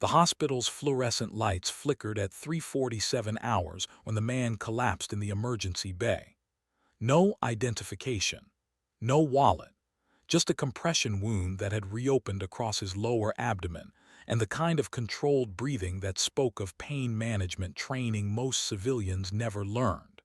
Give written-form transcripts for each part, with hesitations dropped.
The hospital's fluorescent lights flickered at 3:47 hours when the man collapsed in the emergency bay. No identification. No wallet. Just a compression wound that had reopened across his lower abdomen, and the kind of controlled breathing that spoke of pain management training most civilians never learned.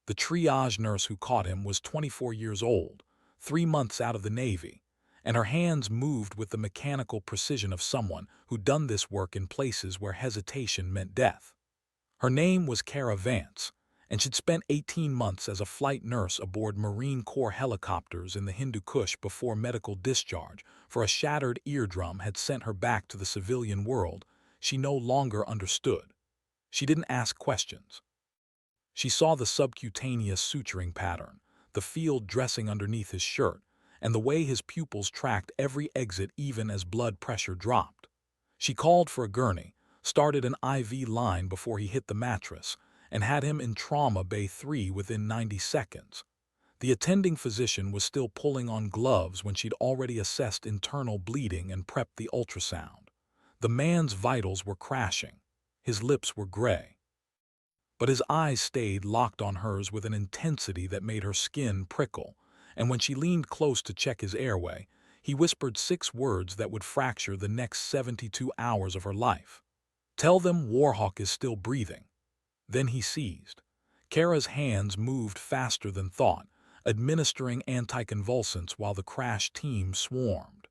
The triage nurse who caught him was 24 years old, 3 months out of the Navy, and her hands moved with the mechanical precision of someone who'd done this work in places where hesitation meant death. Her name was Kara Vance, and she'd spent 18 months as a flight nurse aboard Marine Corps helicopters in the Hindu Kush before medical discharge for a shattered eardrum had sent her back to the civilian world. She no longer understood. She didn't ask questions. She saw the subcutaneous suturing pattern, the field dressing underneath his shirt, and the way his pupils tracked every exit even as blood pressure dropped. She called for a gurney, started an IV line before he hit the mattress, and had him in Trauma Bay 3 within 90 seconds. The attending physician was still pulling on gloves when she'd already assessed internal bleeding and prepped the ultrasound. The man's vitals were crashing. His lips were gray. But his eyes stayed locked on hers with an intensity that made her skin prickle, and when she leaned close to check his airway, he whispered 6 words that would fracture the next 72 hours of her life. "Tell them Warhawk is still breathing." Then he seized. Kara's hands moved faster than thought, administering anticonvulsants while the crash team swarmed.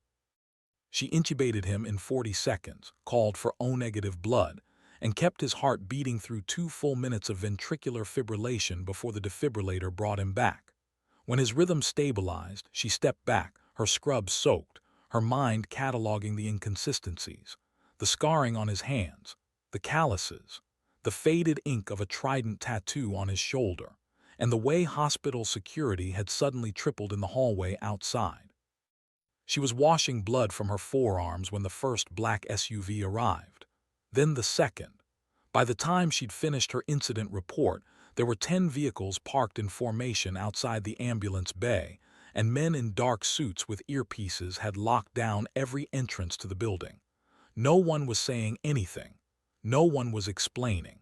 She intubated him in 40 seconds, called for O-negative blood, and kept his heart beating through 2 full minutes of ventricular fibrillation before the defibrillator brought him back. When his rhythm stabilized, she stepped back, her scrub soaked, her mind cataloging the inconsistencies, the scarring on his hands, the calluses, the faded ink of a trident tattoo on his shoulder, and the way hospital security had suddenly tripled in the hallway outside. She was washing blood from her forearms when the first black SUV arrived. Then the second. By the time she'd finished her incident report, there were 10 vehicles parked in formation outside the ambulance bay, and men in dark suits with earpieces had locked down every entrance to the building. No one was saying anything. No one was explaining.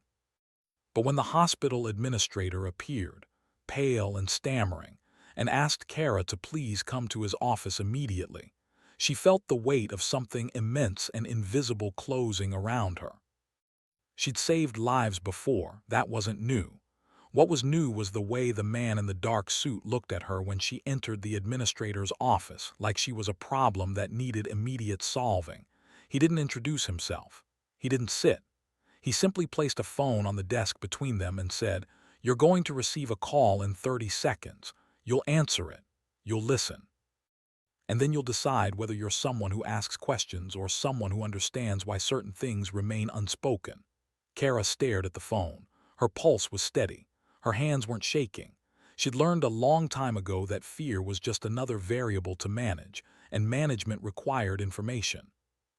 But when the hospital administrator appeared, pale and stammering, and asked Kara to please come to his office immediately, she felt the weight of something immense and invisible closing around her. She'd saved lives before, that wasn't new. What was new was the way the man in the dark suit looked at her when she entered the administrator's office, like she was a problem that needed immediate solving. He didn't introduce himself. He didn't sit. He simply placed a phone on the desk between them and said, "You're going to receive a call in 30 seconds. You'll answer it. You'll listen. And then you'll decide whether you're someone who asks questions or someone who understands why certain things remain unspoken." Kara stared at the phone. Her pulse was steady. Her hands weren't shaking. She'd learned a long time ago that fear was just another variable to manage, and management required information.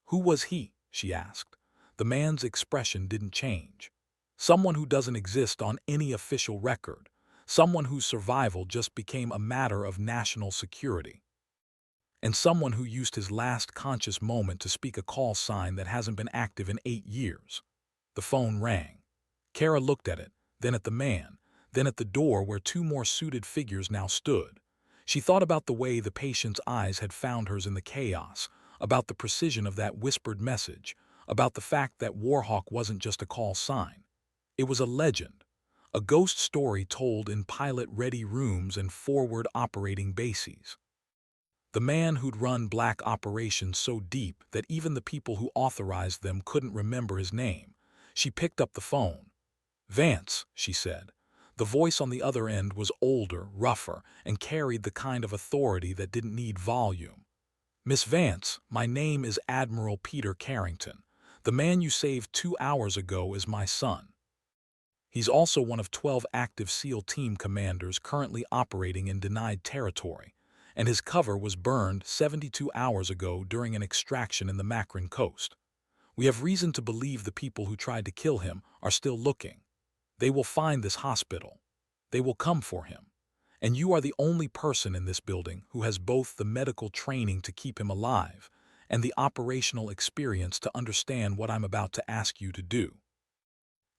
Who was he? She asked. The man's expression didn't change. Someone who doesn't exist on any official record. Someone whose survival just became a matter of national security. And someone who used his last conscious moment to speak a call sign that hasn't been active in 8 years. The phone rang. Kara looked at it, then at the man, then at the door where 2 more suited figures now stood. She thought about the way the patient's eyes had found hers in the chaos, about the precision of that whispered message, about the fact that Warhawk wasn't just a call sign. It was a legend, a ghost story told in pilot-ready rooms and forward operating bases. The man who'd run black operations so deep that even the people who authorized them couldn't remember his name. She picked up the phone. "Vance," she said. The voice on the other end was older, rougher, and carried the kind of authority that didn't need volume. "Miss Vance, my name is Admiral Peter Carrington. The man you saved 2 hours ago is my son. He's also one of 12 active SEAL team commanders currently operating in denied territory, and his cover was burned 72 hours ago during an extraction in the Makran coast. We have reason to believe the people who tried to kill him are still looking. They will find this hospital. They will come for him. And you are the only person in this building who has both the medical training to keep him alive and the operational experience to understand what I'm about to ask you to do."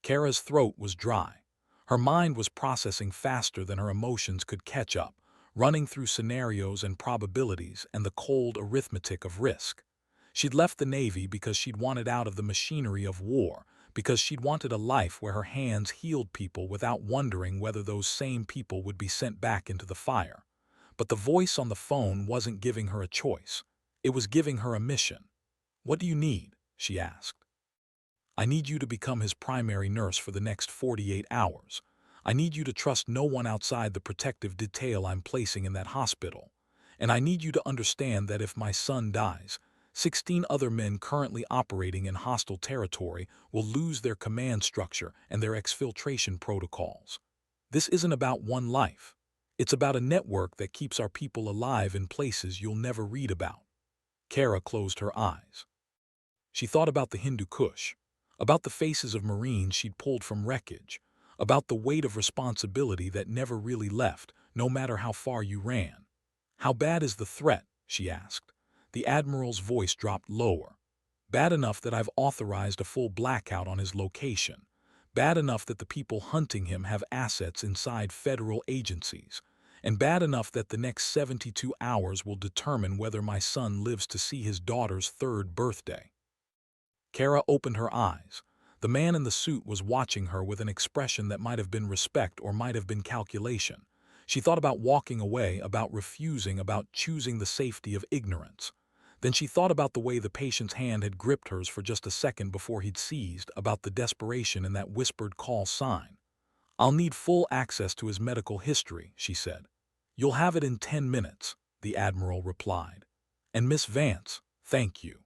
Kara's throat was dry. Her mind was processing faster than her emotions could catch up, running through scenarios and probabilities and the cold arithmetic of risk. She'd left the Navy because she'd wanted out of the machinery of war, because she'd wanted a life where her hands healed people without wondering whether those same people would be sent back into the fire. But the voice on the phone wasn't giving her a choice. It was giving her a mission. "What do you need?" she asked. "I need you to become his primary nurse for the next 48 hours. I need you to trust no one outside the protective detail I'm placing in that hospital. And I need you to understand that if my son dies, 16 other men currently operating in hostile territory will lose their command structure and their exfiltration protocols. This isn't about one life. It's about a network that keeps our people alive in places you'll never read about." Kara closed her eyes. She thought about the Hindu Kush, about the faces of Marines she'd pulled from wreckage, about the weight of responsibility that never really left, no matter how far you ran. "How bad is the threat?" she asked. The Admiral's voice dropped lower. "Bad enough that I've authorized a full blackout on his location. Bad enough that the people hunting him have assets inside federal agencies. And bad enough that the next 72 hours will determine whether my son lives to see his daughter's 3rd birthday." Kara opened her eyes. The man in the suit was watching her with an expression that might have been respect or might have been calculation. She thought about walking away, about refusing, about choosing the safety of ignorance. Then she thought about the way the patient's hand had gripped hers for just a second before he'd seized, about the desperation in that whispered call sign. "I'll need full access to his medical history," she said. "You'll have it in 10 minutes," the Admiral replied. "And Miss Vance, thank you."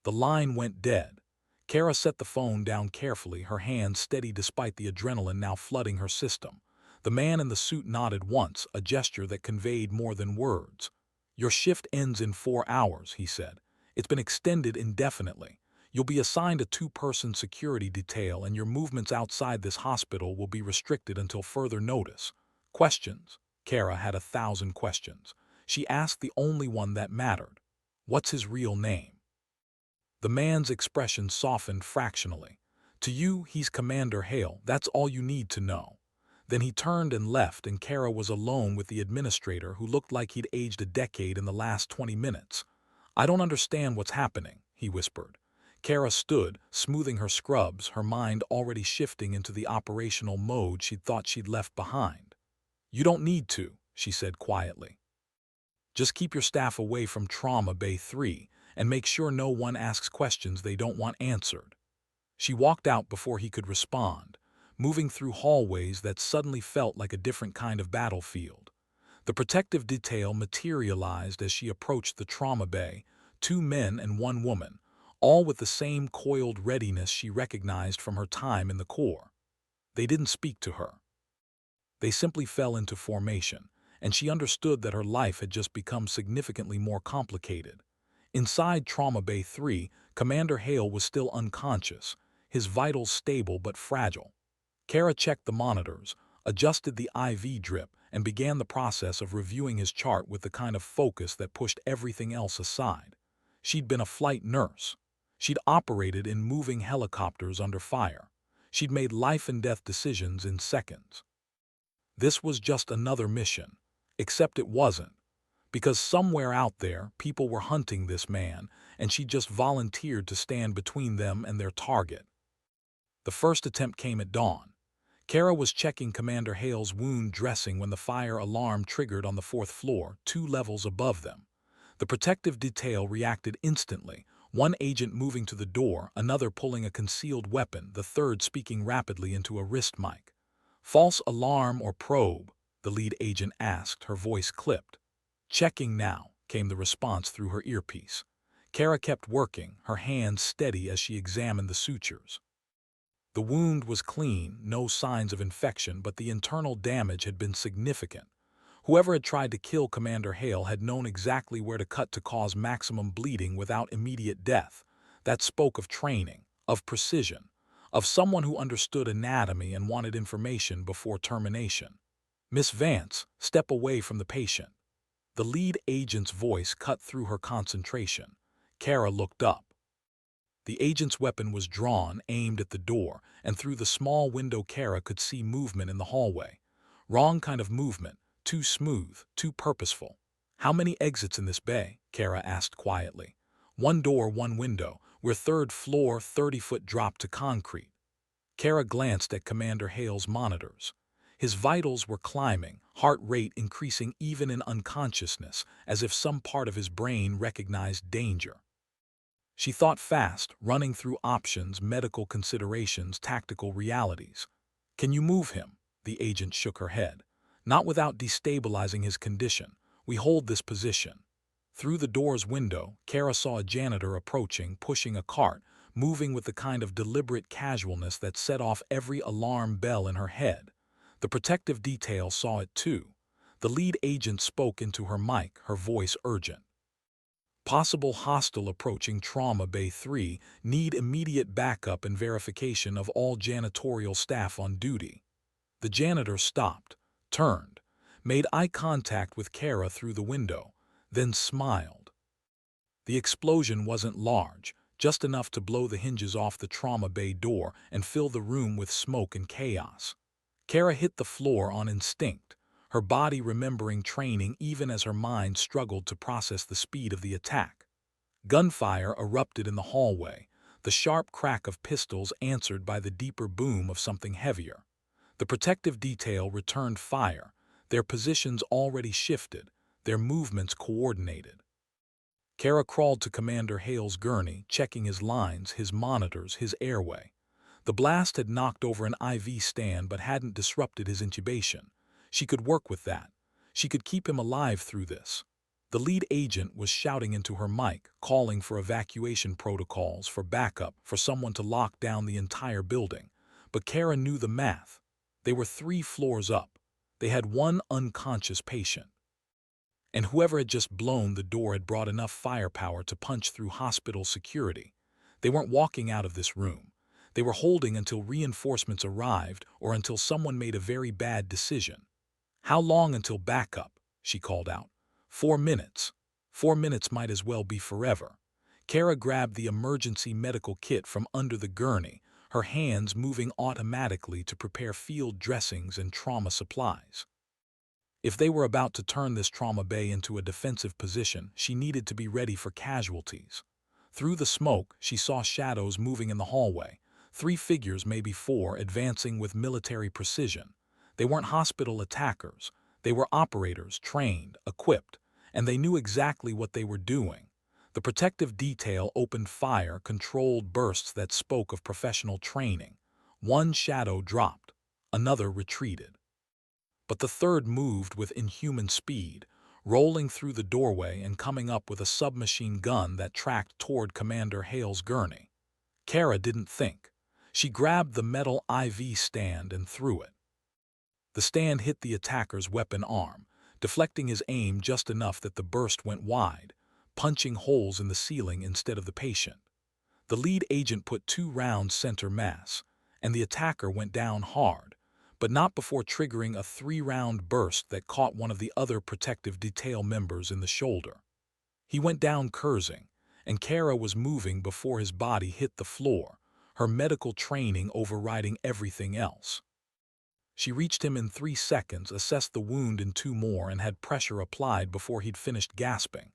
The line went dead. Kara set the phone down carefully, her hands steady despite the adrenaline now flooding her system. The man in the suit nodded once, a gesture that conveyed more than words. "Your shift ends in 4 hours," he said. "It's been extended indefinitely. You'll be assigned a 2-person security detail and your movements outside this hospital will be restricted until further notice." Questions? Kara had 1,000 questions. She asked the only one that mattered. "What's his real name?" The man's expression softened fractionally. "To you, he's Commander Hale. That's all you need to know." Then he turned and left, and Kara was alone with the administrator, who looked like he'd aged a decade in the last 20 minutes. "I don't understand what's happening," he whispered. Kara stood, smoothing her scrubs, her mind already shifting into the operational mode she'd thought she'd left behind. "You don't need to," she said quietly. "Just keep your staff away from Trauma Bay 3 and make sure no one asks questions they don't want answered." She walked out before he could respond, moving through hallways that suddenly felt like a different kind of battlefield. The protective detail materialized as she approached the trauma bay, 2 men and 1 woman, all with the same coiled readiness she recognized from her time in the Corps. They didn't speak to her. They simply fell into formation, and she understood that her life had just become significantly more complicated. Inside Trauma Bay 3, Commander Hale was still unconscious, his vitals stable but fragile. Kara checked the monitors, adjusted the IV drip, and began the process of reviewing his chart with the kind of focus that pushed everything else aside. She'd been a flight nurse. She'd operated in moving helicopters under fire. She'd made life-and-death decisions in seconds. This was just another mission, except it wasn't. Because somewhere out there, people were hunting this man, and she just volunteered to stand between them and their target. The first attempt came at dawn. Kara was checking Commander Hale's wound dressing when the fire alarm triggered on the 4th floor, 2 levels above them. The protective detail reacted instantly, one agent moving to the door, another pulling a concealed weapon, the third speaking rapidly into a wrist mic. "False alarm or probe?" the lead agent asked, her voice clipped. "Checking now," came the response through her earpiece. Kara kept working, her hands steady as she examined the sutures. The wound was clean, no signs of infection, but the internal damage had been significant. Whoever had tried to kill Commander Hale had known exactly where to cut to cause maximum bleeding without immediate death. That spoke of training, of precision, of someone who understood anatomy and wanted information before termination. "Miss Vance, step away from the patient." The lead agent's voice cut through her concentration. Kara looked up. The agent's weapon was drawn, aimed at the door, and through the small window Kara could see movement in the hallway. Wrong kind of movement, too smooth, too purposeful. "How many exits in this bay?" Kara asked quietly. "One door, one window. We're third floor, 30-foot drop to concrete." Kara glanced at Commander Hale's monitors. His vitals were climbing, heart rate increasing even in unconsciousness, as if some part of his brain recognized danger. She thought fast, running through options, medical considerations, tactical realities. "Can you move him?" The agent shook her head. "Not without destabilizing his condition. We hold this position." Through the door's window, Kara saw a janitor approaching, pushing a cart, moving with the kind of deliberate casualness that set off every alarm bell in her head. The protective detail saw it too. The lead agent spoke into her mic, her voice urgent. "Possible hostile approaching Trauma Bay 3, need immediate backup and verification of all janitorial staff on duty." The janitor stopped, turned, made eye contact with Kara through the window, then smiled. The explosion wasn't large, just enough to blow the hinges off the Trauma Bay door and fill the room with smoke and chaos. Kara hit the floor on instinct, her body remembering training even as her mind struggled to process the speed of the attack. Gunfire erupted in the hallway, the sharp crack of pistols answered by the deeper boom of something heavier. The protective detail returned fire, their positions already shifted, their movements coordinated. Kara crawled to Commander Hale's gurney, checking his lines, his monitors, his airway. The blast had knocked over an IV stand but hadn't disrupted his intubation. She could work with that. She could keep him alive through this. The lead agent was shouting into her mic, calling for evacuation protocols, for backup, for someone to lock down the entire building. But Kara knew the math. They were 3 floors up. They had one unconscious patient. And whoever had just blown the door had brought enough firepower to punch through hospital security. They weren't walking out of this room. They were holding until reinforcements arrived or until someone made a very bad decision. "How long until backup?" she called out. 4 minutes. 4 minutes might as well be forever. Kara grabbed the emergency medical kit from under the gurney, her hands moving automatically to prepare field dressings and trauma supplies. If they were about to turn this trauma bay into a defensive position, she needed to be ready for casualties. Through the smoke, she saw shadows moving in the hallway. 3 figures, maybe 4, advancing with military precision. They weren't hospital attackers. They were operators, trained, equipped, and they knew exactly what they were doing. The protective detail opened fire, controlled bursts that spoke of professional training. One shadow dropped, another retreated. But the third moved with inhuman speed, rolling through the doorway and coming up with a submachine gun that tracked toward Commander Hale's gurney. Kara didn't think. She grabbed the metal IV stand and threw it. The stand hit the attacker's weapon arm, deflecting his aim just enough that the burst went wide, punching holes in the ceiling instead of the patient. The lead agent put 2 rounds center mass, and the attacker went down hard, but not before triggering a 3-round burst that caught one of the other protective detail members in the shoulder. He went down cursing, and Kara was moving before his body hit the floor, her medical training overriding everything else. She reached him in 3 seconds, assessed the wound in 2 more, and had pressure applied before he'd finished gasping.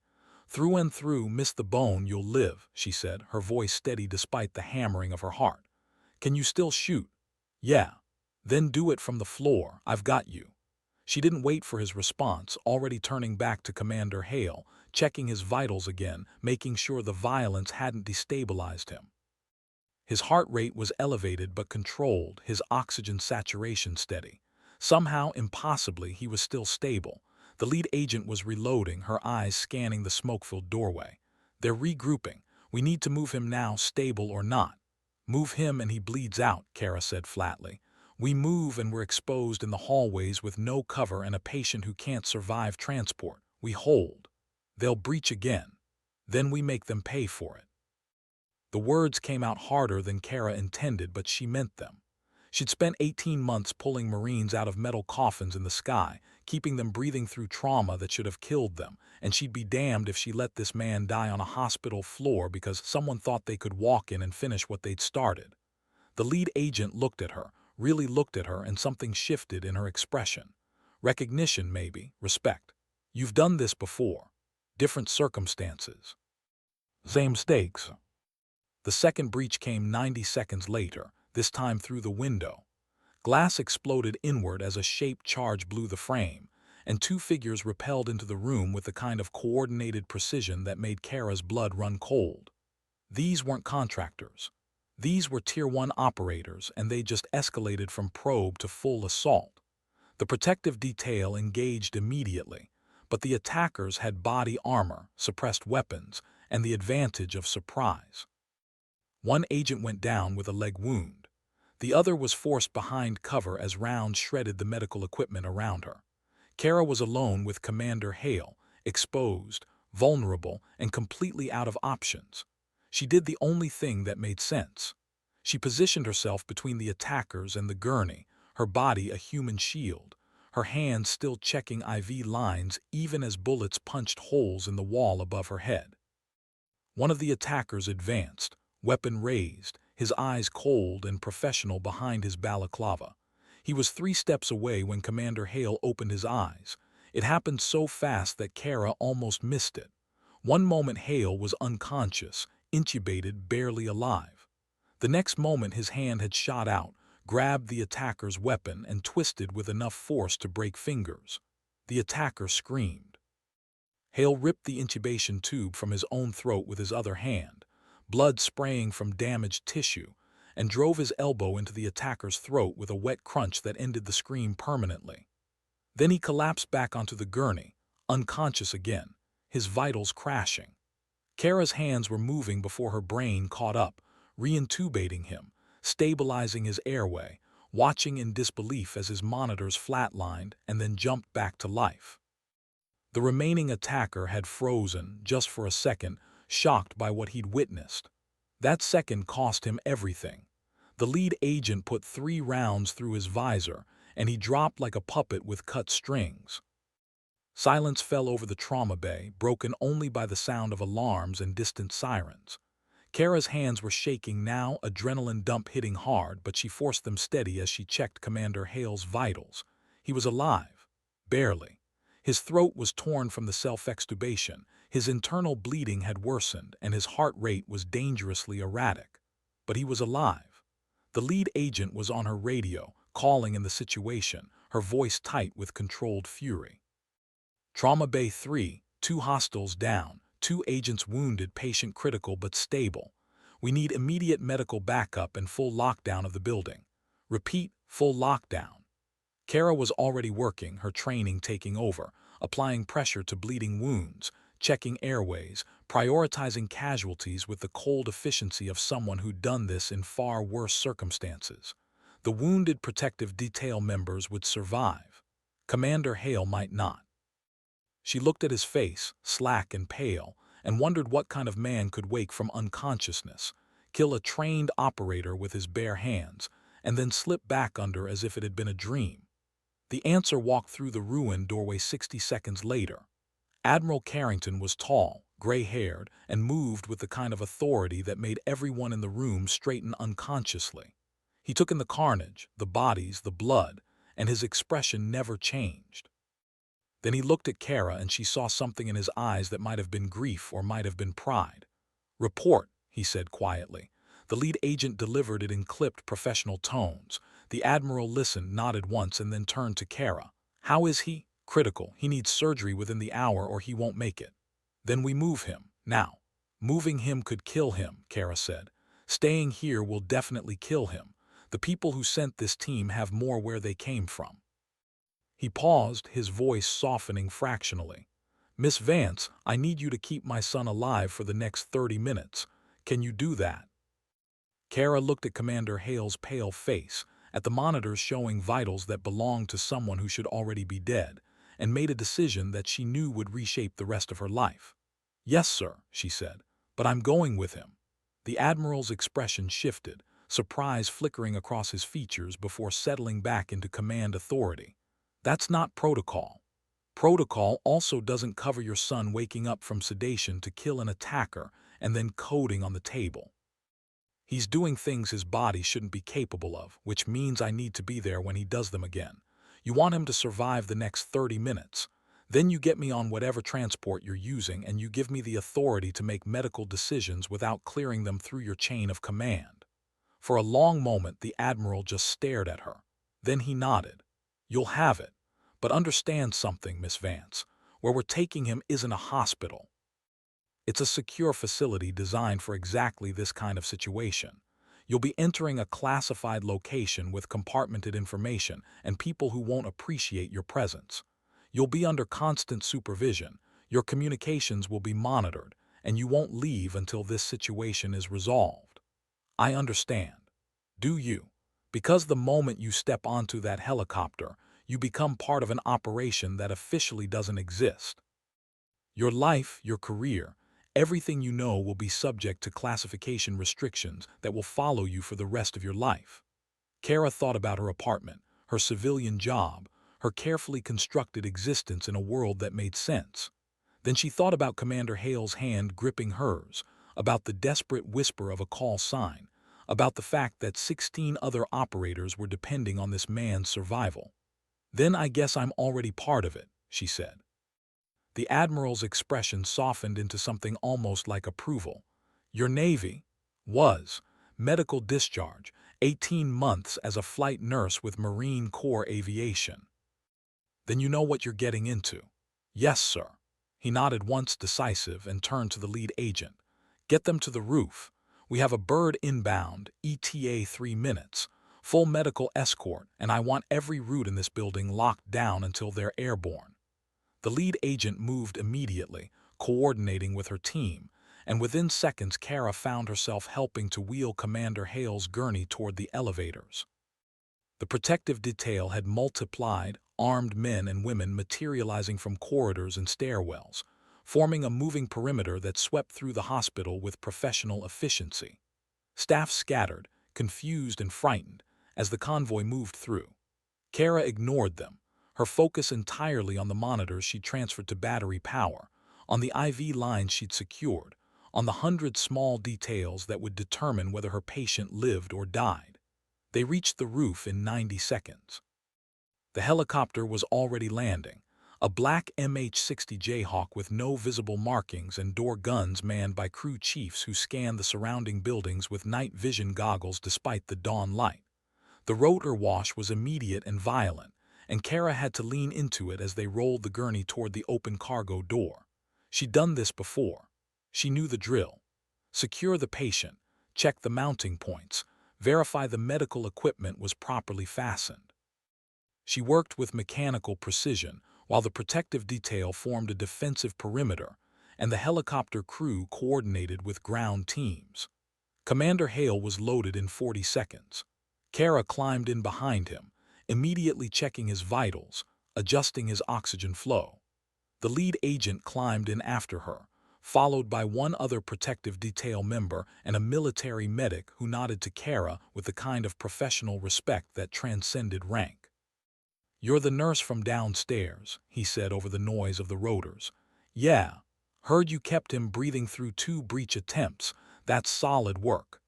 "Through and through, miss the bone, you'll live," she said, her voice steady despite the hammering of her heart. "Can you still shoot?" "Yeah." "Then do it from the floor. I've got you." She didn't wait for his response, already turning back to Commander Hale, checking his vitals again, making sure the violence hadn't destabilized him. His heart rate was elevated but controlled, his oxygen saturation steady. Somehow, impossibly, he was still stable. The lead agent was reloading, her eyes scanning the smoke-filled doorway. "They're regrouping. We need to move him now, stable or not." "Move him and he bleeds out," Kara said flatly. "We move and we're exposed in the hallways with no cover and a patient who can't survive transport. We hold. They'll breach again. Then we make them pay for it." The words came out harder than Kara intended, but she meant them. She'd spent 18 months pulling Marines out of metal coffins in the sky, keeping them breathing through trauma that should have killed them, and she'd be damned if she let this man die on a hospital floor because someone thought they could walk in and finish what they'd started. The lead agent looked at her, really looked at her, and something shifted in her expression. Recognition, maybe, respect. You've done this before. Different circumstances. Same stakes. The second breach came 90 seconds later, this time through the window. Glass exploded inward as a shaped charge blew the frame, and two figures repelled into the room with the kind of coordinated precision that made Kara's blood run cold. These weren't contractors. These were Tier 1 operators, and they just escalated from probe to full assault. The protective detail engaged immediately, but the attackers had body armor, suppressed weapons, and the advantage of surprise. One agent went down with a leg wound. The other was forced behind cover as rounds shredded the medical equipment around her. Kara was alone with Commander Hale, exposed, vulnerable, and completely out of options. She did the only thing that made sense. She positioned herself between the attackers and the gurney, her body a human shield, her hands still checking IV lines even as bullets punched holes in the wall above her head. One of the attackers advanced, weapon raised, his eyes cold and professional behind his balaclava. He was 3 steps away when Commander Hale opened his eyes. It happened so fast that Kara almost missed it. One moment Hale was unconscious, intubated, barely alive. The next moment his hand had shot out, grabbed the attacker's weapon, and twisted with enough force to break fingers. The attacker screamed. Hale ripped the intubation tube from his own throat with his other hand, blood spraying from damaged tissue, and drove his elbow into the attacker's throat with a wet crunch that ended the scream permanently. Then he collapsed back onto the gurney, unconscious again, his vitals crashing. Kara's hands were moving before her brain caught up, reintubating him, stabilizing his airway, watching in disbelief as his monitors flatlined and then jumped back to life. The remaining attacker had frozen, just for a second, shocked by what he'd witnessed. That second cost him everything. The lead agent put 3 rounds through his visor, and he dropped like a puppet with cut strings. Silence fell over the trauma bay, broken only by the sound of alarms and distant sirens. Kara's hands were shaking now, adrenaline dump hitting hard, but she forced them steady as she checked Commander Hale's vitals. He was alive. Barely. His throat was torn from the self-extubation, his internal bleeding had worsened, and his heart rate was dangerously erratic. But he was alive. The lead agent was on her radio, calling in the situation, her voice tight with controlled fury. Trauma Bay 3, 2 hostiles down, 2 agents wounded, patient critical but stable. We need immediate medical backup and full lockdown of the building. Repeat, full lockdown. Kara was already working, her training taking over, applying pressure to bleeding wounds, checking airways, prioritizing casualties with the cold efficiency of someone who'd done this in far worse circumstances. The wounded protective detail members would survive. Commander Hale might not. She looked at his face, slack and pale, and wondered what kind of man could wake from unconsciousness, kill a trained operator with his bare hands, and then slip back under as if it had been a dream. The answer walked through the ruined doorway 60 seconds later. Admiral Carrington was tall, gray-haired, and moved with the kind of authority that made everyone in the room straighten unconsciously. He took in the carnage, the bodies, the blood, and his expression never changed. Then he looked at Kara, and she saw something in his eyes that might have been grief or might have been pride. "Report," he said quietly. The lead agent delivered it in clipped, professional tones. The Admiral listened, nodded once, and then turned to Kara. "How is he?" "Critical. He needs surgery within the hour or he won't make it." "Then we move him, now." "Moving him could kill him," Kara said. "Staying here will definitely kill him. The people who sent this team have more where they came from." He paused, his voice softening fractionally. "Miss Vance, I need you to keep my son alive for the next 30 minutes. Can you do that?" Kara looked at Commander Hale's pale face, at the monitors showing vitals that belonged to someone who should already be dead, and made a decision that she knew would reshape the rest of her life. "Yes, sir," she said, "but I'm going with him." The Admiral's expression shifted, surprise flickering across his features before settling back into command authority. "That's not protocol." Protocol also doesn't cover your son waking up from sedation to kill an attacker and then coding on the table. He's doing things his body shouldn't be capable of, which means I need to be there when he does them again. You want him to survive the next 30 minutes. Then you get me on whatever transport you're using and you give me the authority to make medical decisions without clearing them through your chain of command. For a long moment, the Admiral just stared at her. Then he nodded. You'll have it. But understand something, Miss Vance. Where we're taking him isn't a hospital. It's a secure facility designed for exactly this kind of situation. You'll be entering a classified location with compartmented information and people who won't appreciate your presence. You'll be under constant supervision, your communications will be monitored, and you won't leave until this situation is resolved. I understand. Do you? Because the moment you step onto that helicopter, you become part of an operation that officially doesn't exist. Your life, your career, everything you know will be subject to classification restrictions that will follow you for the rest of your life. Kara thought about her apartment, her civilian job, her carefully constructed existence in a world that made sense. Then she thought about Commander Hale's hand gripping hers, about the desperate whisper of a call sign, about the fact that 16 other operators were depending on this man's survival. Then I guess I'm already part of it, she said. The Admiral's expression softened into something almost like approval. Your Navy was medical discharge, 18 months as a flight nurse with Marine Corps Aviation. Then you know what you're getting into. Yes, sir. He nodded once, decisive, and turned to the lead agent. Get them to the roof. We have a bird inbound, ETA 3 minutes, full medical escort, and I want every route in this building locked down until they're airborne. The lead agent moved immediately, coordinating with her team, and within seconds Kara found herself helping to wheel Commander Hale's gurney toward the elevators. The protective detail had multiplied, armed men and women materializing from corridors and stairwells, forming a moving perimeter that swept through the hospital with professional efficiency. Staff scattered, confused and frightened, as the convoy moved through. Kara ignored them, her focus entirely on the monitors she'd transferred to battery power, on the IV lines she'd secured, on the 100 small details that would determine whether her patient lived or died. They reached the roof in 90 seconds. The helicopter was already landing, a black MH-60 Jayhawk with no visible markings and door guns manned by crew chiefs who scanned the surrounding buildings with night vision goggles despite the dawn light. The rotor wash was immediate and violent, and Kara had to lean into it as they rolled the gurney toward the open cargo door. She'd done this before. She knew the drill. Secure the patient, check the mounting points, verify the medical equipment was properly fastened. She worked with mechanical precision, while the protective detail formed a defensive perimeter, and the helicopter crew coordinated with ground teams. Commander Hale was loaded in 40 seconds. Kara climbed in behind him, immediately checking his vitals, adjusting his oxygen flow. The lead agent climbed in after her, followed by one other protective detail member and a military medic who nodded to Kara with the kind of professional respect that transcended rank. "You're the nurse from downstairs," he said over the noise of the rotors. "Yeah, heard you kept him breathing through 2 breach attempts. That's solid work."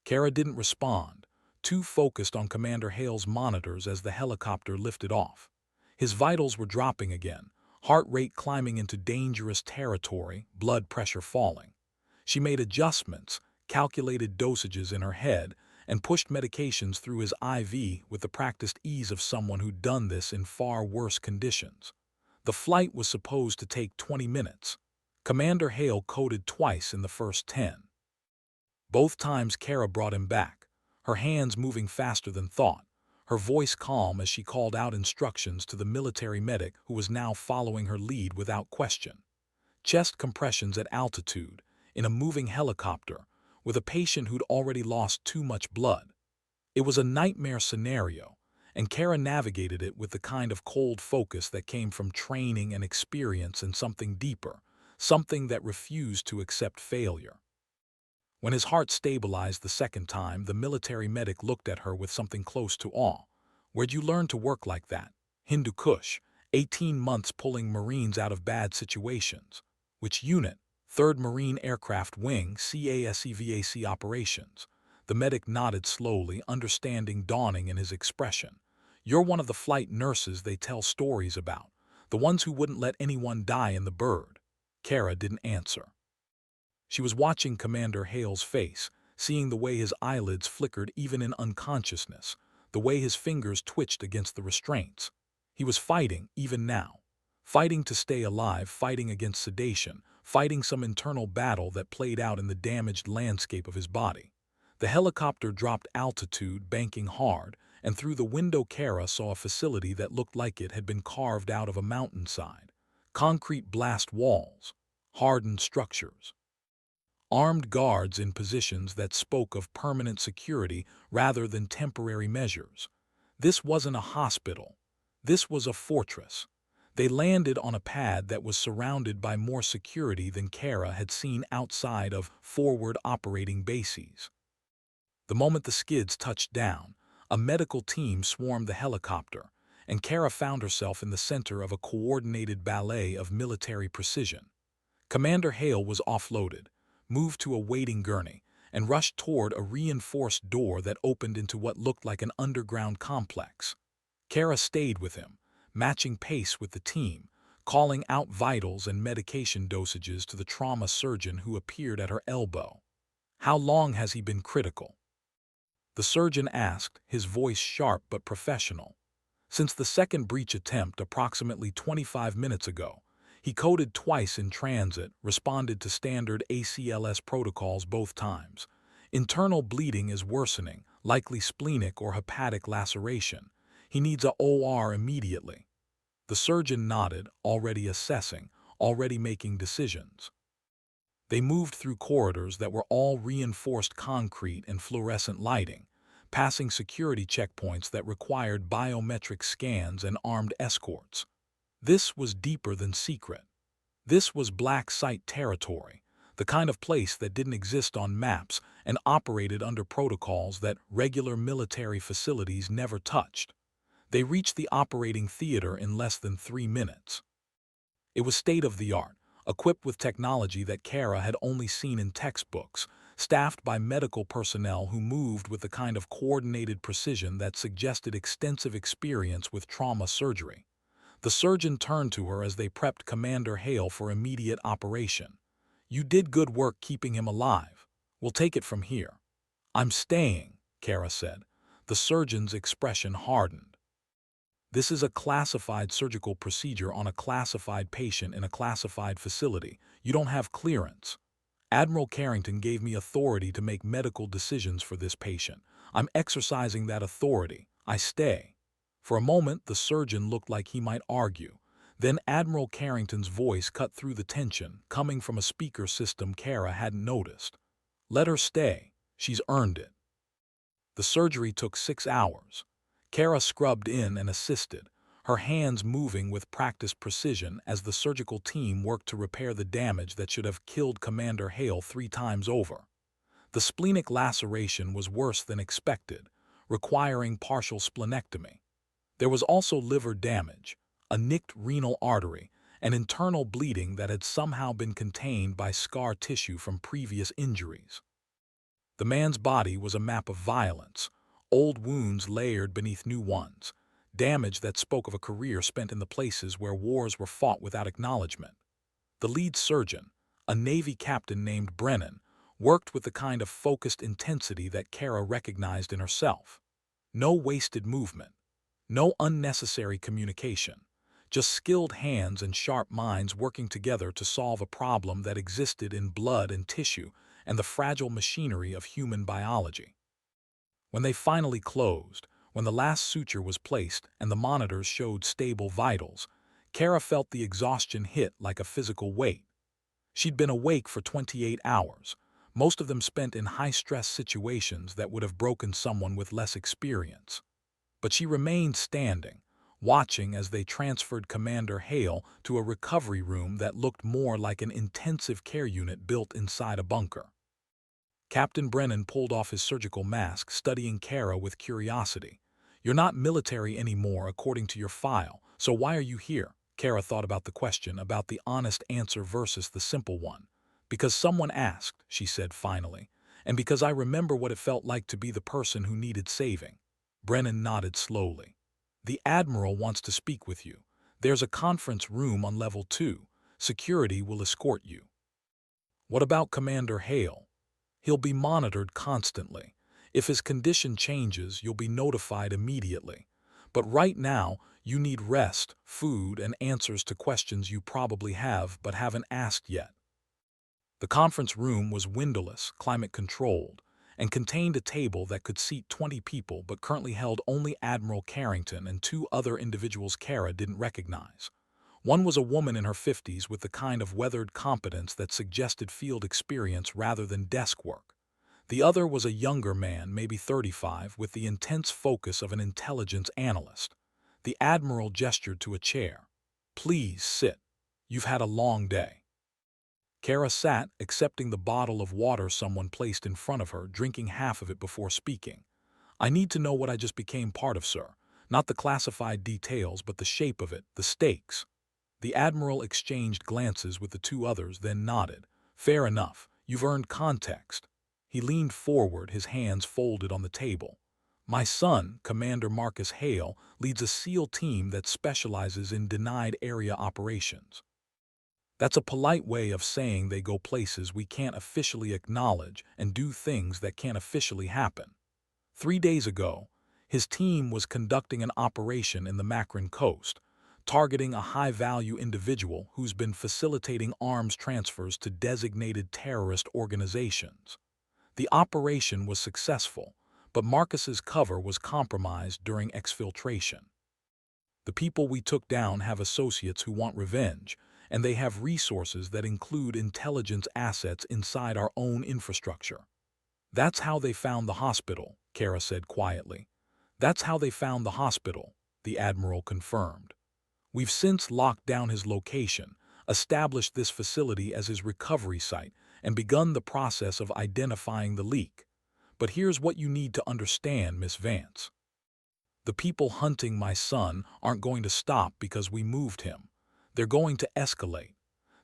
Kara didn't respond, too focused on Commander Hale's monitors as the helicopter lifted off. His vitals were dropping again, heart rate climbing into dangerous territory, blood pressure falling. She made adjustments, calculated dosages in her head, and pushed medications through his IV with the practiced ease of someone who'd done this in far worse conditions. The flight was supposed to take 20 minutes. Commander Hale coded twice in the first 10. Both times Kara brought him back, her hands moving faster than thought, her voice calm as she called out instructions to the military medic who was now following her lead without question. Chest compressions at altitude, in a moving helicopter, with a patient who'd already lost too much blood. It was a nightmare scenario, and Kara navigated it with the kind of cold focus that came from training and experience in something deeper, something that refused to accept failure. When his heart stabilized the second time, the military medic looked at her with something close to awe. "Where'd you learn to work like that?" "Hindu Kush," 18 months pulling Marines out of bad situations. Which unit? 3rd Marine Aircraft Wing, CASEVAC Operations. The medic nodded slowly, understanding dawning in his expression. You're one of the flight nurses they tell stories about, the ones who wouldn't let anyone die in the bird. Kara didn't answer. She was watching Commander Hale's face, seeing the way his eyelids flickered even in unconsciousness, the way his fingers twitched against the restraints. He was fighting, even now. Fighting to stay alive, fighting against sedation, fighting some internal battle that played out in the damaged landscape of his body. The helicopter dropped altitude, banking hard, and through the window Kara saw a facility that looked like it had been carved out of a mountainside. Concrete blast walls, hardened structures, armed guards in positions that spoke of permanent security rather than temporary measures. This wasn't a hospital. This was a fortress. They landed on a pad that was surrounded by more security than Kara had seen outside of forward operating bases. The moment the skids touched down, a medical team swarmed the helicopter, and Kara found herself in the center of a coordinated ballet of military precision. Commander Hale was offloaded, moved to a waiting gurney, and rushed toward a reinforced door that opened into what looked like an underground complex. Kara stayed with him, matching pace with the team, calling out vitals and medication dosages to the trauma surgeon who appeared at her elbow. How long has he been critical? The surgeon asked, his voice sharp but professional. Since the second breach attempt approximately 25 minutes ago. He coded twice in transit, responded to standard ACLS protocols both times. Internal bleeding is worsening, likely splenic or hepatic laceration. He needs a OR immediately. The surgeon nodded, already assessing, already making decisions. They moved through corridors that were all reinforced concrete and fluorescent lighting, passing security checkpoints that required biometric scans and armed escorts. This was deeper than secret. This was black site territory, the kind of place that didn't exist on maps and operated under protocols that regular military facilities never touched. They reached the operating theater in less than 3 minutes. It was state-of-the-art, equipped with technology that Kara had only seen in textbooks, staffed by medical personnel who moved with the kind of coordinated precision that suggested extensive experience with trauma surgery. The surgeon turned to her as they prepped Commander Hale for immediate operation. You did good work keeping him alive. We'll take it from here. I'm staying, Kara said. The surgeon's expression hardened. This is a classified surgical procedure on a classified patient in a classified facility. You don't have clearance. Admiral Carrington gave me authority to make medical decisions for this patient. I'm exercising that authority. I stay. For a moment, the surgeon looked like he might argue. Then Admiral Carrington's voice cut through the tension, coming from a speaker system Kara hadn't noticed. Let her stay. She's earned it. The surgery took 6 hours. Kara scrubbed in and assisted, her hands moving with practiced precision as the surgical team worked to repair the damage that should have killed Commander Hale 3 times over. The splenic laceration was worse than expected, requiring partial splenectomy. There was also liver damage, a nicked renal artery, and internal bleeding that had somehow been contained by scar tissue from previous injuries. The man's body was a map of violence, old wounds layered beneath new ones, damage that spoke of a career spent in the places where wars were fought without acknowledgement. The lead surgeon, a Navy captain named Brennan, worked with the kind of focused intensity that Kara recognized in herself. No wasted movement. No unnecessary communication, just skilled hands and sharp minds working together to solve a problem that existed in blood and tissue and the fragile machinery of human biology. When they finally closed, when the last suture was placed and the monitors showed stable vitals, Kara felt the exhaustion hit like a physical weight. She'd been awake for 28 hours, most of them spent in high-stress situations that would have broken someone with less experience. But she remained standing, watching as they transferred Commander Hale to a recovery room that looked more like an intensive care unit built inside a bunker. Captain Brennan pulled off his surgical mask, studying Kara with curiosity. You're not military anymore according to your file, So why are you here? Kara thought about the question, about the honest answer versus the simple one. Because someone asked, she said finally, and because I remember what it felt like to be the person who needed saving. Brennan nodded slowly. The Admiral wants to speak with you. There's a conference room on level 2. Security will escort you. What about Commander Hale? He'll be monitored constantly. If his condition changes, you'll be notified immediately. But right now, you need rest, food, and answers to questions you probably have but haven't asked yet. The conference room was windowless, climate-controlled, and contained a table that could seat 20 people but currently held only Admiral Carrington and two other individuals Kara didn't recognize. One was a woman in her 50s with the kind of weathered competence that suggested field experience rather than desk work. The other was a younger man, maybe 35, with the intense focus of an intelligence analyst. The Admiral gestured to a chair. "Please sit. You've had a long day." Kara sat, accepting the bottle of water someone placed in front of her, drinking half of it before speaking. "I need to know what I just became part of, sir. Not the classified details, but the shape of it, the stakes." The Admiral exchanged glances with the two others, then nodded. "Fair enough. You've earned context." He leaned forward, his hands folded on the table. "My son, Commander Marcus Hale, leads a SEAL team that specializes in denied area operations. That's a polite way of saying they go places we can't officially acknowledge and do things that can't officially happen. 3 days ago, his team was conducting an operation in the Makran coast, targeting a high-value individual who's been facilitating arms transfers to designated terrorist organizations. The operation was successful, but Marcus's cover was compromised during exfiltration. The people we took down have associates who want revenge, and they have resources that include intelligence assets inside our own infrastructure. That's how they found the hospital," Kara said quietly. "That's how they found the hospital," the Admiral confirmed. "We've since locked down his location, established this facility as his recovery site, and begun the process of identifying the leak. But here's what you need to understand, Miss Vance. The people hunting my son aren't going to stop because we moved him. They're going to escalate.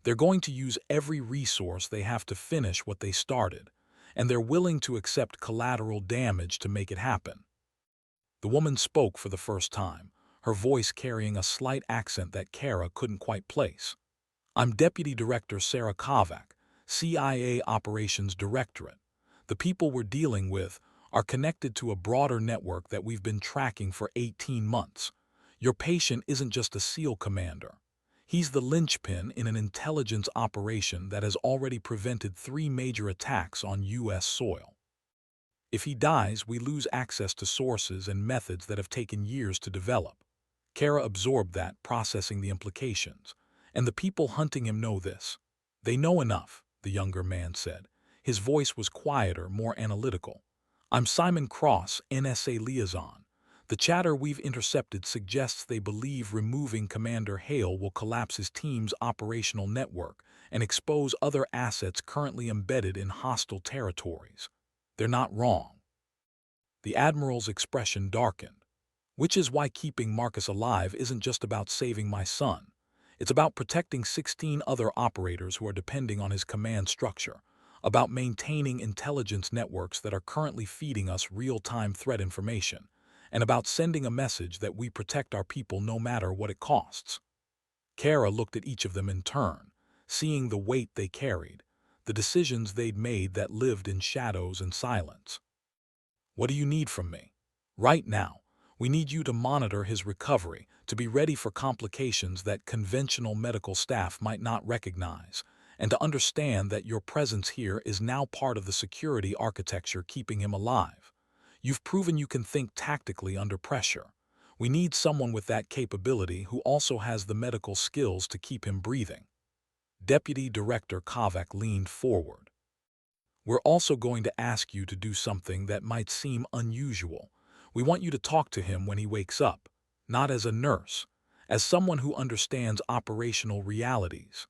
They're going to use every resource they have to finish what they started, and they're willing to accept collateral damage to make it happen." The woman spoke for the first time, her voice carrying a slight accent that Kara couldn't quite place. "I'm Deputy Director Sarah Kovac, CIA Operations Directorate. The people we're dealing with are connected to a broader network that we've been tracking for 18 months. Your patient isn't just a SEAL commander. He's the linchpin in an intelligence operation that has already prevented 3 major attacks on U.S. soil. If he dies, we lose access to sources and methods that have taken years to develop." Kara absorbed that, processing the implications. "And the people hunting him know this." "They know enough," the younger man said. His voice was quieter, more analytical. "I'm Simon Cross, NSA liaison. The chatter we've intercepted suggests they believe removing Commander Hale will collapse his team's operational network and expose other assets currently embedded in hostile territories. They're not wrong." The Admiral's expression darkened. "Which is why keeping Marcus alive isn't just about saving my son. It's about protecting 16 other operators who are depending on his command structure, about maintaining intelligence networks that are currently feeding us real-time threat information, and about sending a message that we protect our people no matter what it costs." Kara looked at each of them in turn, seeing the weight they carried, the decisions they'd made that lived in shadows and silence. "What do you need from me?" "Right now, we need you to monitor his recovery, to be ready for complications that conventional medical staff might not recognize, and to understand that your presence here is now part of the security architecture keeping him alive. You've proven you can think tactically under pressure. We need someone with that capability who also has the medical skills to keep him breathing." Deputy Director Kovac leaned forward. "We're also going to ask you to do something that might seem unusual. We want you to talk to him when he wakes up, not as a nurse, as someone who understands operational realities."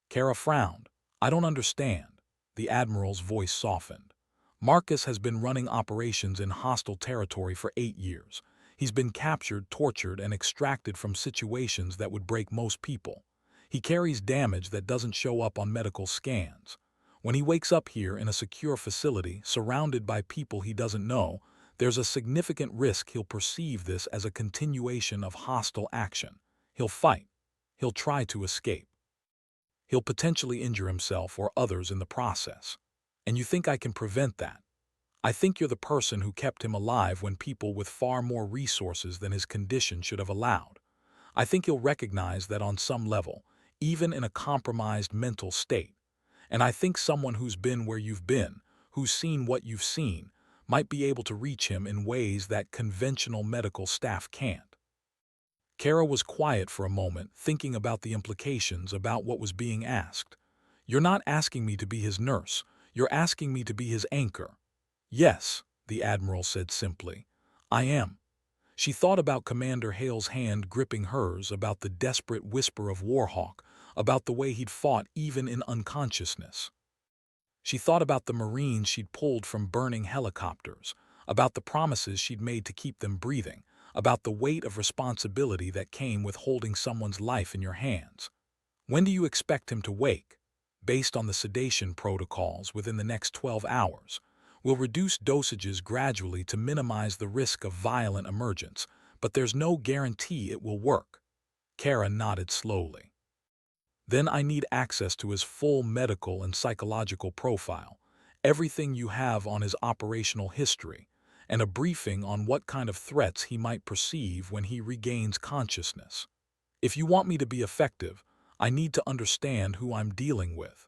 Kara frowned. "I don't understand." The Admiral's voice softened. "Marcus has been running operations in hostile territory for 8 years. He's been captured, tortured, and extracted from situations that would break most people. He carries damage that doesn't show up on medical scans. When he wakes up here in a secure facility, surrounded by people he doesn't know, there's a significant risk he'll perceive this as a continuation of hostile action. He'll fight. He'll try to escape. He'll potentially injure himself or others in the process. And you think I can prevent that? I think you're the person who kept him alive when people with far more resources than his condition should have allowed. I think he'll recognize that on some level, even in a compromised mental state. And I think someone who's been where you've been, who's seen what you've seen, might be able to reach him in ways that conventional medical staff can't. Kara was quiet for a moment, thinking about the implications about what was being asked. You're not asking me to be his nurse. You're asking me to be his anchor. Yes, the Admiral said simply. I am. She thought about Commander Hale's hand gripping hers, about the desperate whisper of Warhawk, about the way he'd fought even in unconsciousness. She thought about the Marines she'd pulled from burning helicopters, about the promises she'd made to keep them breathing, about the weight of responsibility that came with holding someone's life in your hands. When do you expect him to wake? Based on the sedation protocols, within the next 12 hours. We'll reduce dosages gradually to minimize the risk of violent emergence, but there's no guarantee it will work. Kara nodded slowly. Then I need access to his full medical and psychological profile, everything you have on his operational history, and a briefing on what kind of threats he might perceive when he regains consciousness. If you want me to be effective, I need to understand who I'm dealing with.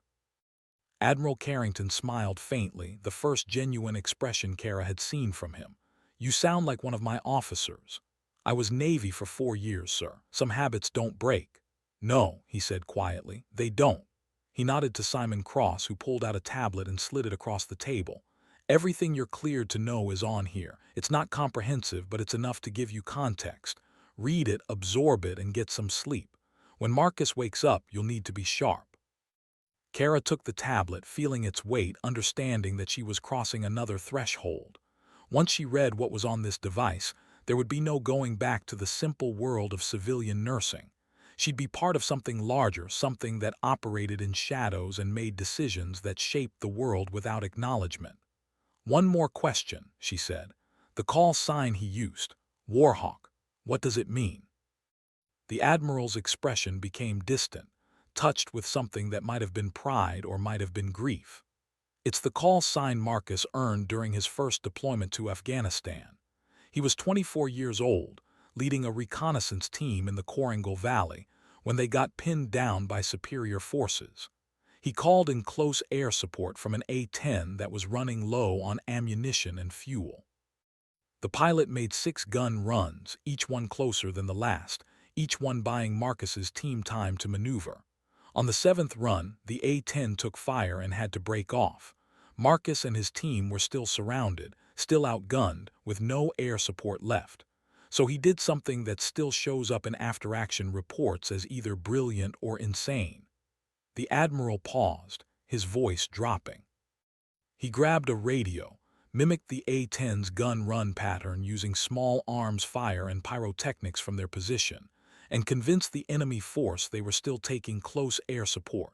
Admiral Carrington smiled faintly, the first genuine expression Kara had seen from him. You sound like one of my officers. I was Navy for 4 years, sir. Some habits don't break. No, he said quietly, they don't. He nodded to Simon Cross, who pulled out a tablet and slid it across the table. Everything you're cleared to know is on here. It's not comprehensive, but it's enough to give you context. Read it, absorb it, and get some sleep. When Marcus wakes up, you'll need to be sharp. Kara took the tablet, feeling its weight, understanding that she was crossing another threshold. Once she read what was on this device, there would be no going back to the simple world of civilian nursing. She'd be part of something larger, something that operated in shadows and made decisions that shaped the world without acknowledgement. One more question, she said. The call sign he used, Warhawk, what does it mean? The Admiral's expression became distant, touched with something that might have been pride or might have been grief. It's the call sign Marcus earned during his first deployment to Afghanistan. He was 24 years old, leading a reconnaissance team in the Korangal Valley, when they got pinned down by superior forces. He called in close air support from an A-10 that was running low on ammunition and fuel. The pilot made 6 gun runs, each one closer than the last, each one buying Marcus's team time to maneuver. On the 7th run, the A-10 took fire and had to break off. Marcus and his team were still surrounded, still outgunned, with no air support left. So he did something that still shows up in after-action reports as either brilliant or insane. The Admiral paused, his voice dropping. He grabbed a radio, mimicked the A-10's gun run pattern using small arms fire and pyrotechnics from their position, and convinced the enemy force they were still taking close air support.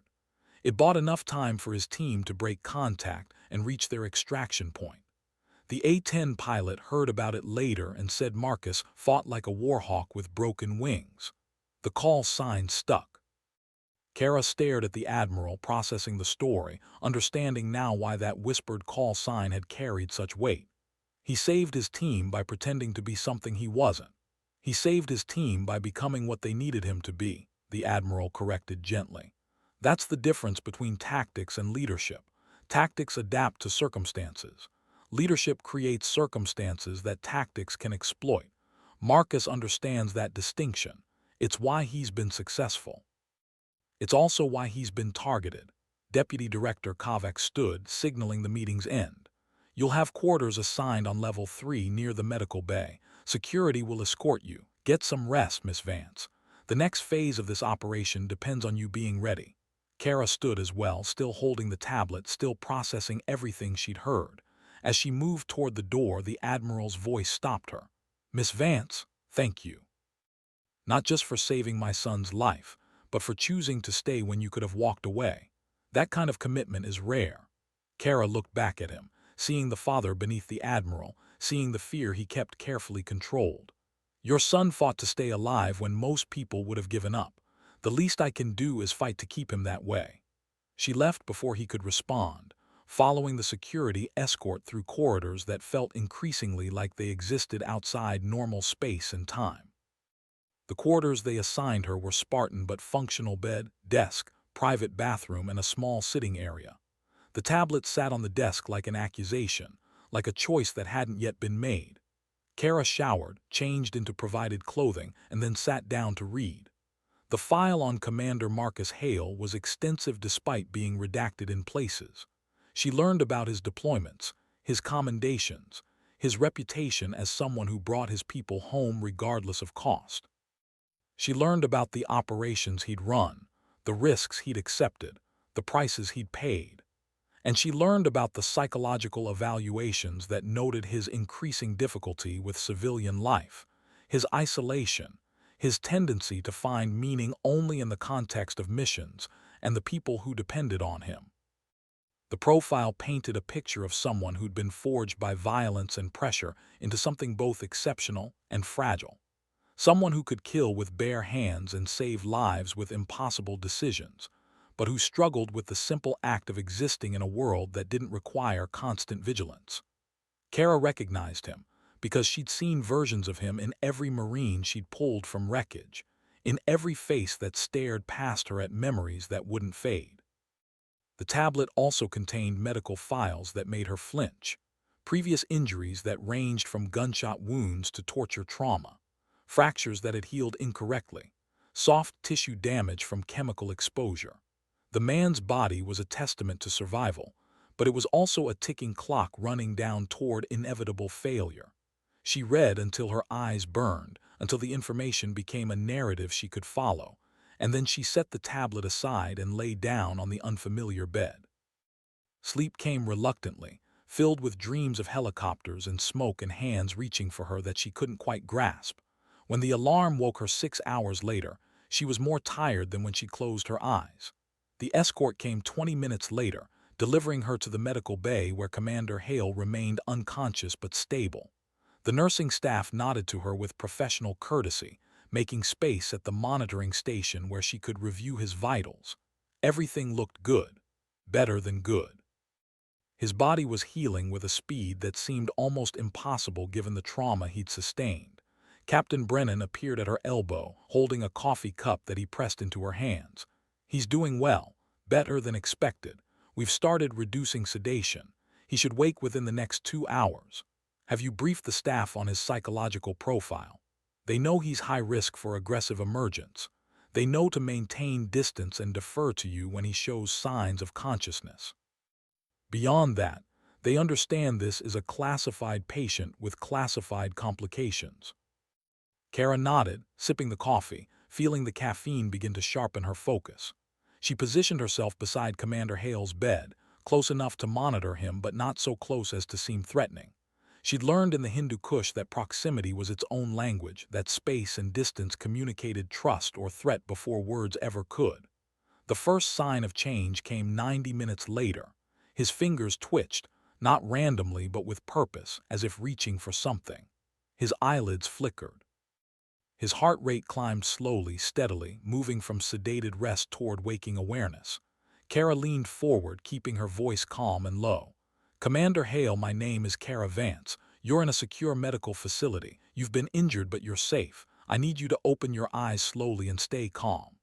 It bought enough time for his team to break contact and reach their extraction point. The A-10 pilot heard about it later and said Marcus fought like a warhawk with broken wings. The call sign stuck. Kara stared at the Admiral, processing the story, understanding now why that whispered call sign had carried such weight. He saved his team by pretending to be something he wasn't. He saved his team by becoming what they needed him to be, the Admiral corrected gently. That's the difference between tactics and leadership. Tactics adapt to circumstances. Leadership creates circumstances that tactics can exploit. Marcus understands that distinction. It's why he's been successful. It's also why he's been targeted. Deputy Director Kovac stood, signaling the meeting's end. You'll have quarters assigned on level 3 near the medical bay. Security will escort you. Get some rest, Miss Vance. The next phase of this operation depends on you being ready. Kara stood as well, still holding the tablet, still processing everything she'd heard. As she moved toward the door, the Admiral's voice stopped her. Miss Vance, thank you. Not just for saving my son's life, but for choosing to stay when you could have walked away. That kind of commitment is rare. Kara looked back at him, seeing the father beneath the Admiral, seeing the fear he kept carefully controlled. Your son fought to stay alive when most people would have given up. The least I can do is fight to keep him that way. She left before he could respond, following the security escort through corridors that felt increasingly like they existed outside normal space and time. The quarters they assigned her were Spartan but functional: bed, desk, private bathroom, and a small sitting area. The tablet sat on the desk like an accusation, like a choice that hadn't yet been made. Kara showered, changed into provided clothing, and then sat down to read. The file on Commander Marcus Hale was extensive despite being redacted in places. She learned about his deployments, his commendations, his reputation as someone who brought his people home regardless of cost. She learned about the operations he'd run, the risks he'd accepted, the prices he'd paid. And she learned about the psychological evaluations that noted his increasing difficulty with civilian life, his isolation, his tendency to find meaning only in the context of missions and the people who depended on him. The profile painted a picture of someone who'd been forged by violence and pressure into something both exceptional and fragile. Someone who could kill with bare hands and save lives with impossible decisions, but who struggled with the simple act of existing in a world that didn't require constant vigilance. Kara recognized him because she'd seen versions of him in every Marine she'd pulled from wreckage, in every face that stared past her at memories that wouldn't fade. The tablet also contained medical files that made her flinch, previous injuries that ranged from gunshot wounds to torture trauma, fractures that had healed incorrectly, soft tissue damage from chemical exposure. The man's body was a testament to survival, but it was also a ticking clock running down toward inevitable failure. She read until her eyes burned, until the information became a narrative she could follow, and then she set the tablet aside and lay down on the unfamiliar bed. Sleep came reluctantly, filled with dreams of helicopters and smoke and hands reaching for her that she couldn't quite grasp. When the alarm woke her 6 hours later, she was more tired than when she closed her eyes. The escort came 20 minutes later, delivering her to the medical bay where Commander Hale remained unconscious but stable. The nursing staff nodded to her with professional courtesy, making space at the monitoring station where she could review his vitals. Everything looked good, better than good. His body was healing with a speed that seemed almost impossible given the trauma he'd sustained. Captain Brennan appeared at her elbow, holding a coffee cup that he pressed into her hands. "He's doing well, better than expected. We've started reducing sedation. He should wake within the next 2 hours. Have you briefed the staff on his psychological profile? They know he's high risk for aggressive emergence. They know to maintain distance and defer to you when he shows signs of consciousness. Beyond that, they understand this is a classified patient with classified complications." Kara nodded, sipping the coffee, feeling the caffeine begin to sharpen her focus. She positioned herself beside Commander Hale's bed, close enough to monitor him but not so close as to seem threatening. She'd learned in the Hindu Kush that proximity was its own language, that space and distance communicated trust or threat before words ever could. The first sign of change came 90 minutes later. His fingers twitched, not randomly but with purpose, as if reaching for something. His eyelids flickered. His heart rate climbed slowly, steadily, moving from sedated rest toward waking awareness. Kara leaned forward, keeping her voice calm and low. "Commander Hale, my name is Kara Vance. You're in a secure medical facility. You've been injured, but you're safe. I need you to open your eyes slowly and stay calm."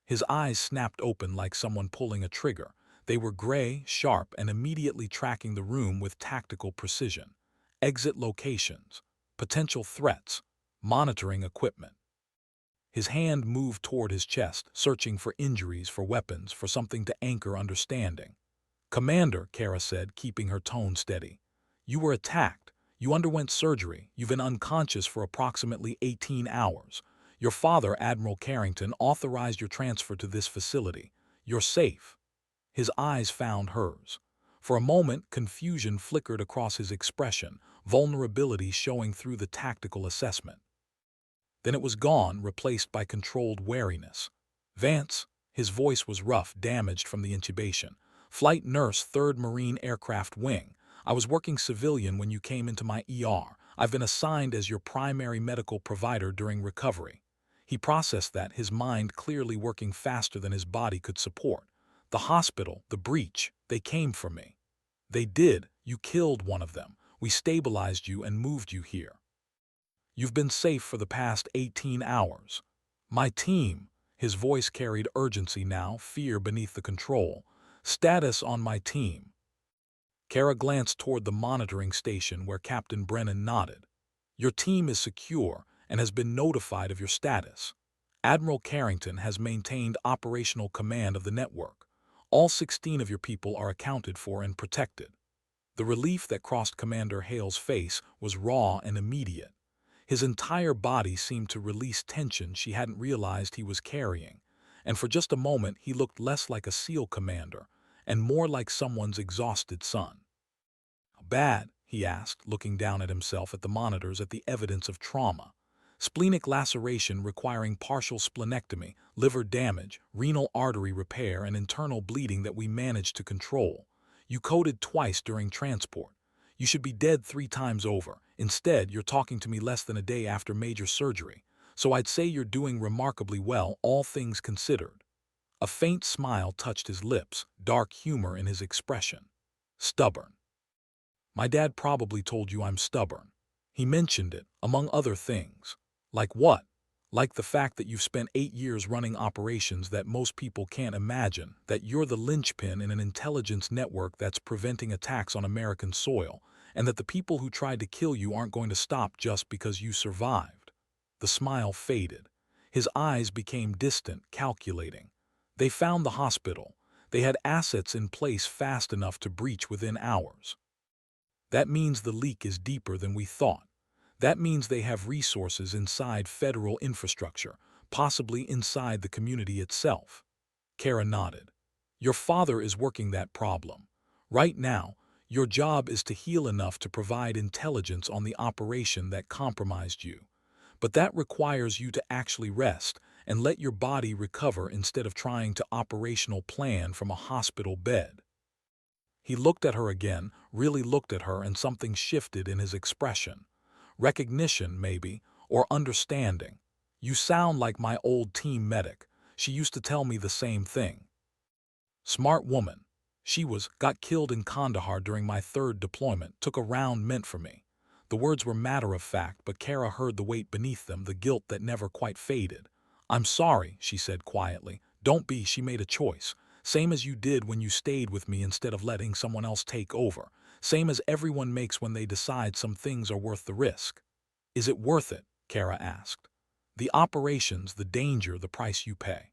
His eyes snapped open like someone pulling a trigger. They were gray, sharp, and immediately tracking the room with tactical precision. Exit locations, potential threats, monitoring equipment. His hand moved toward his chest, searching for injuries, for weapons, for something to anchor understanding. "Commander," Kara said, keeping her tone steady. "You were attacked. You underwent surgery. You've been unconscious for approximately 18 hours. Your father, Admiral Carrington, authorized your transfer to this facility. You're safe." His eyes found hers. For a moment, confusion flickered across his expression, vulnerability showing through the tactical assessment. Then it was gone, replaced by controlled wariness. "Vance," his voice was rough, damaged from the intubation. "Flight nurse, 3rd Marine Aircraft Wing. I was working civilian when you came into my ER. I've been assigned as your primary medical provider during recovery." He processed that, his mind clearly working faster than his body could support. "The hospital, the breach, they came for me." "They did. You killed one of them. We stabilized you and moved you here. You've been safe for the past 18 hours. My team," his voice carried urgency now, fear beneath the control. "Status on my team." Kara glanced toward the monitoring station where Captain Brennan nodded. "Your team is secure and has been notified of your status. Admiral Carrington has maintained operational command of the network. All 16 of your people are accounted for and protected." The relief that crossed Commander Hale's face was raw and immediate. His entire body seemed to release tension she hadn't realized he was carrying, and for just a moment he looked less like a SEAL commander and more like someone's exhausted son. "Bad?" he asked, looking down at himself at the monitors at the evidence of trauma. "Splenic laceration requiring partial splenectomy, liver damage, renal artery repair, and internal bleeding that we managed to control. You coded twice during transport. You should be dead 3 times over. Instead, you're talking to me less than a day after major surgery. So I'd say you're doing remarkably well, all things considered." A faint smile touched his lips, dark humor in his expression. "Stubborn. My dad probably told you I'm stubborn. He mentioned it, among other things." "Like what?" "Like the fact that you've spent 8 years running operations that most people can't imagine, that you're the linchpin in an intelligence network that's preventing attacks on American soil, and that the people who tried to kill you aren't going to stop just because you survived." The smile faded. His eyes became distant, calculating. "They found the hospital. They had assets in place fast enough to breach within hours. That means the leak is deeper than we thought. That means they have resources inside federal infrastructure, possibly inside the community itself." Kara nodded. "Your father is working that problem. Right now, your job is to heal enough to provide intelligence on the operation that compromised you. But that requires you to actually rest and let your body recover instead of trying to operational plan from a hospital bed." He looked at her again, really looked at her, and something shifted in his expression. Recognition, maybe, or understanding. "You sound like my old team medic. She used to tell me the same thing. Smart woman. She got killed in Kandahar during my 3rd deployment, took a round meant for me." The words were matter-of-fact, but Kara heard the weight beneath them, the guilt that never quite faded. "I'm sorry," she said quietly. "Don't be. She made a choice. Same as you did when you stayed with me instead of letting someone else take over. Same as everyone makes when they decide some things are worth the risk." "Is it worth it?" Kara asked. "The operations, the danger, the price you pay.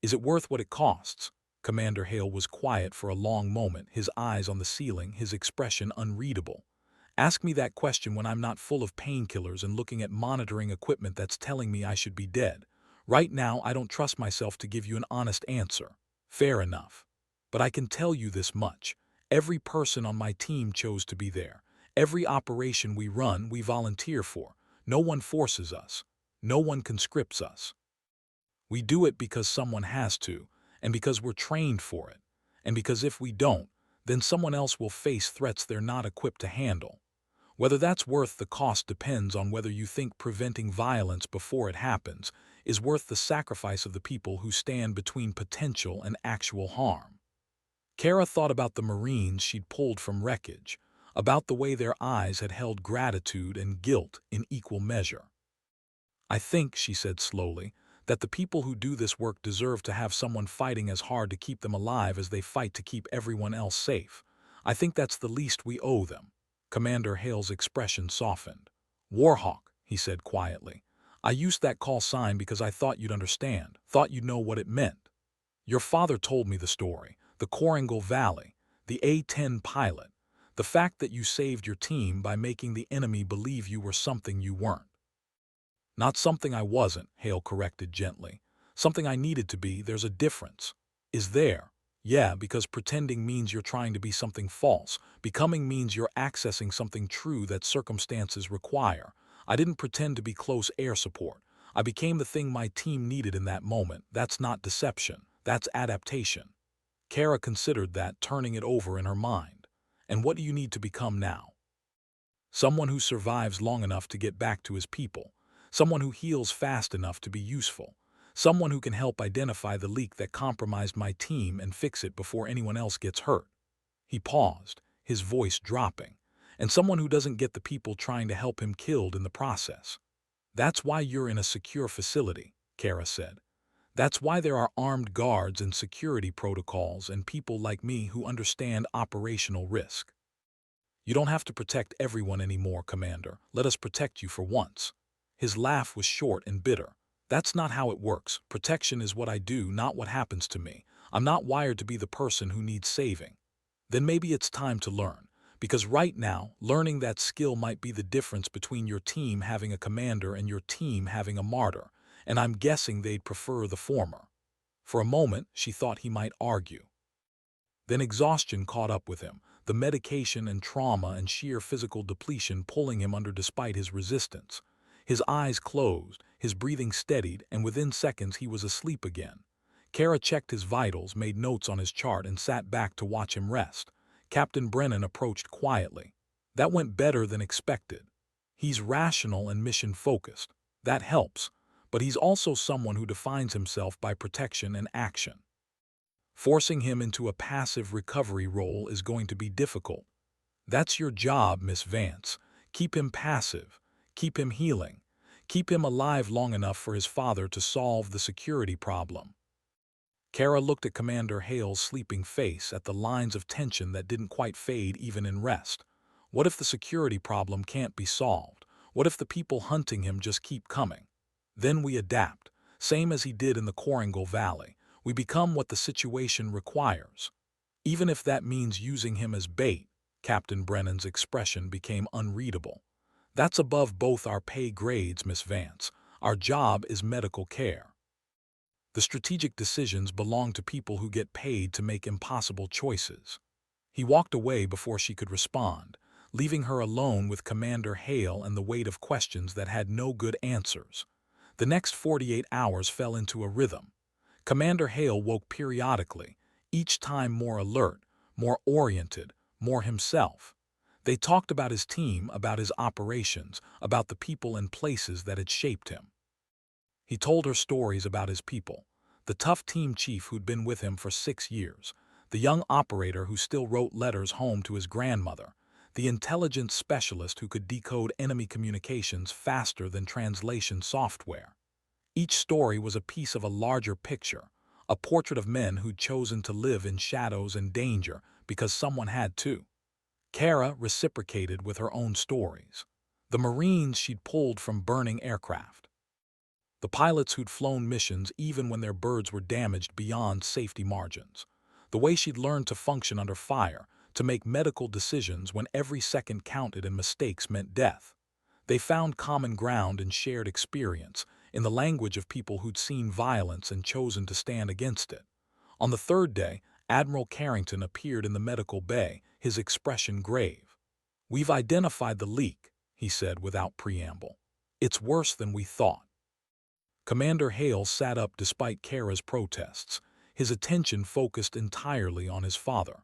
Is it worth what it costs?" Commander Hale was quiet for a long moment, his eyes on the ceiling, his expression unreadable. "Ask me that question when I'm not full of painkillers and looking at monitoring equipment that's telling me I should be dead. Right now, I don't trust myself to give you an honest answer." "Fair enough. But I can tell you this much. Every person on my team chose to be there. Every operation we run, we volunteer for. No one forces us. No one conscripts us. We do it because someone has to, and because we're trained for it, and because if we don't, then someone else will face threats they're not equipped to handle. Whether that's worth the cost depends on whether you think preventing violence before it happens is worth the sacrifice of the people who stand between potential and actual harm." Kara thought about the Marines she'd pulled from wreckage, about the way their eyes had held gratitude and guilt in equal measure. "I think," she said slowly, "that the people who do this work deserve to have someone fighting as hard to keep them alive as they fight to keep everyone else safe. I think that's the least we owe them." Commander Hale's expression softened. "Warhawk," he said quietly. "I used that call sign because I thought you'd understand, thought you'd know what it meant. Your father told me the story, the Koringal Valley, the A-10 pilot, the fact that you saved your team by making the enemy believe you were something you weren't." "Not something I wasn't," Hale corrected gently. "Something I needed to be. There's a difference." "Is there?" Yeah, because pretending means you're trying to be something false. Becoming means you're accessing something true that circumstances require. I didn't pretend to be close air support. I became the thing my team needed in that moment. That's not deception. That's adaptation. Kara considered that, turning it over in her mind. And what do you need to become now? Someone who survives long enough to get back to his people. Someone who heals fast enough to be useful. Someone who can help identify the leak that compromised my team and fix it before anyone else gets hurt. He paused, his voice dropping. And someone who doesn't get the people trying to help him killed in the process. That's why you're in a secure facility, Kara said. That's why there are armed guards and security protocols and people like me who understand operational risk. You don't have to protect everyone anymore, Commander. Let us protect you for once. His laugh was short and bitter. That's not how it works. Protection is what I do, not what happens to me. I'm not wired to be the person who needs saving. Then maybe it's time to learn. Because right now, learning that skill might be the difference between your team having a commander and your team having a martyr. And I'm guessing they'd prefer the former. For a moment, she thought he might argue. Then exhaustion caught up with him, the medication and trauma and sheer physical depletion pulling him under despite his resistance. His eyes closed, his breathing steadied, and within seconds he was asleep again. Kara checked his vitals, made notes on his chart, and sat back to watch him rest. Captain Brennan approached quietly. That went better than expected. He's rational and mission-focused. That helps. But he's also someone who defines himself by protection and action. Forcing him into a passive recovery role is going to be difficult. That's your job, Miss Vance. Keep him passive. Keep him healing. Keep him alive long enough for his father to solve the security problem. Kara looked at Commander Hale's sleeping face, at the lines of tension that didn't quite fade even in rest. What if the security problem can't be solved? What if the people hunting him just keep coming? Then we adapt, same as he did in the Koringal Valley. We become what the situation requires. Even if that means using him as bait. Captain Brennan's expression became unreadable. That's above both our pay grades, Miss Vance. Our job is medical care. The strategic decisions belong to people who get paid to make impossible choices. He walked away before she could respond, leaving her alone with Commander Hale and the weight of questions that had no good answers. The next 48 hours fell into a rhythm. Commander Hale woke periodically, each time more alert, more oriented, more himself. They talked about his team, about his operations, about the people and places that had shaped him. He told her stories about his people, the tough team chief who'd been with him for 6 years, the young operator who still wrote letters home to his grandmother, the intelligence specialist who could decode enemy communications faster than translation software. Each story was a piece of a larger picture, a portrait of men who'd chosen to live in shadows and danger because someone had to. Kara reciprocated with her own stories. The Marines she'd pulled from burning aircraft. The pilots who'd flown missions even when their birds were damaged beyond safety margins. The way she'd learned to function under fire, to make medical decisions when every second counted and mistakes meant death. They found common ground and shared experience, in the language of people who'd seen violence and chosen to stand against it. On the third day, Admiral Carrington appeared in the medical bay, his expression grave. "We've identified the leak," he said without preamble. "It's worse than we thought." Commander Hale sat up despite Kara's protests, his attention focused entirely on his father.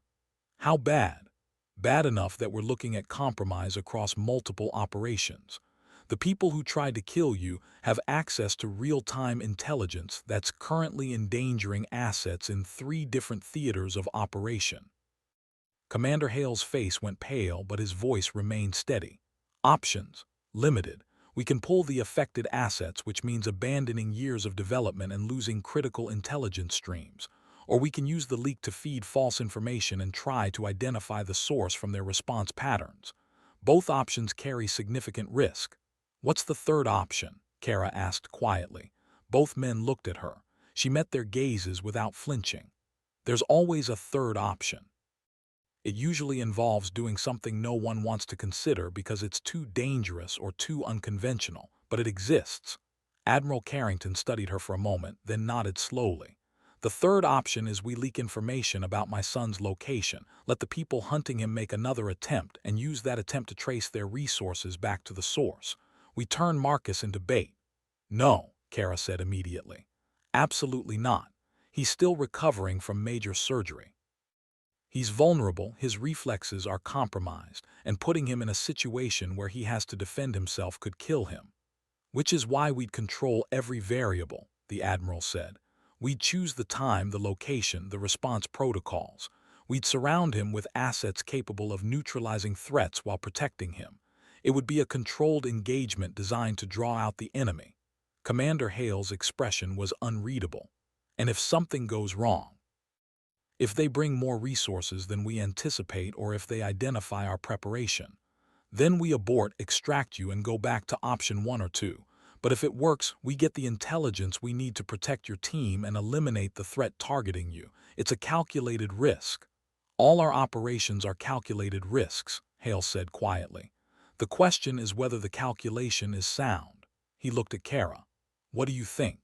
How bad? Bad enough that we're looking at compromise across multiple operations. The people who tried to kill you have access to real-time intelligence that's currently endangering assets in 3 different theaters of operation. Commander Hale's face went pale, but his voice remained steady. Options. Limited. We can pull the affected assets, which means abandoning years of development and losing critical intelligence streams. Or we can use the leak to feed false information and try to identify the source from their response patterns. Both options carry significant risk. "What's the third option?" Kara asked quietly. Both men looked at her. She met their gazes without flinching. "There's always a third option. It usually involves doing something no one wants to consider because it's too dangerous or too unconventional, but it exists." Admiral Carrington studied her for a moment, then nodded slowly. The third option is we leak information about my son's location, let the people hunting him make another attempt, and use that attempt to trace their resources back to the source. We turn Marcus into bait. No, Kara said immediately. Absolutely not. He's still recovering from major surgery. He's vulnerable, his reflexes are compromised, and putting him in a situation where he has to defend himself could kill him. Which is why we'd control every variable, the Admiral said. We'd choose the time, the location, the response protocols. We'd surround him with assets capable of neutralizing threats while protecting him. It would be a controlled engagement designed to draw out the enemy. Commander Hale's expression was unreadable. And if something goes wrong, if they bring more resources than we anticipate or if they identify our preparation, then we abort, extract you, and go back to option 1 or 2. But if it works, we get the intelligence we need to protect your team and eliminate the threat targeting you. It's a calculated risk. All our operations are calculated risks, Hale said quietly. The question is whether the calculation is sound. He looked at Kara. What do you think?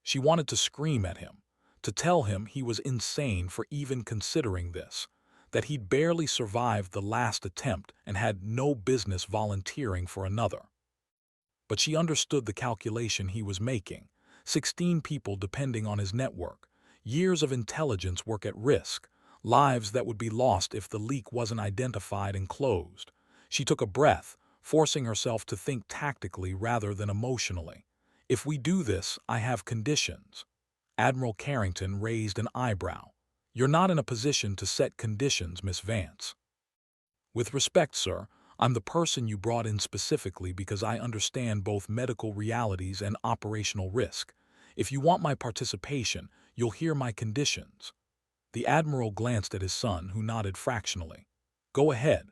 She wanted to scream at him, to tell him he was insane for even considering this, that he'd barely survived the last attempt and had no business volunteering for another. But she understood the calculation he was making. 16 people depending on his network, years of intelligence work at risk, lives that would be lost if the leak wasn't identified and closed. She took a breath, forcing herself to think tactically rather than emotionally. If we do this, I have conditions. Admiral Carrington raised an eyebrow. You're not in a position to set conditions, Miss Vance. With respect, sir, I'm the person you brought in specifically because I understand both medical realities and operational risk. If you want my participation, you'll hear my conditions. The Admiral glanced at his son, who nodded fractionally. Go ahead.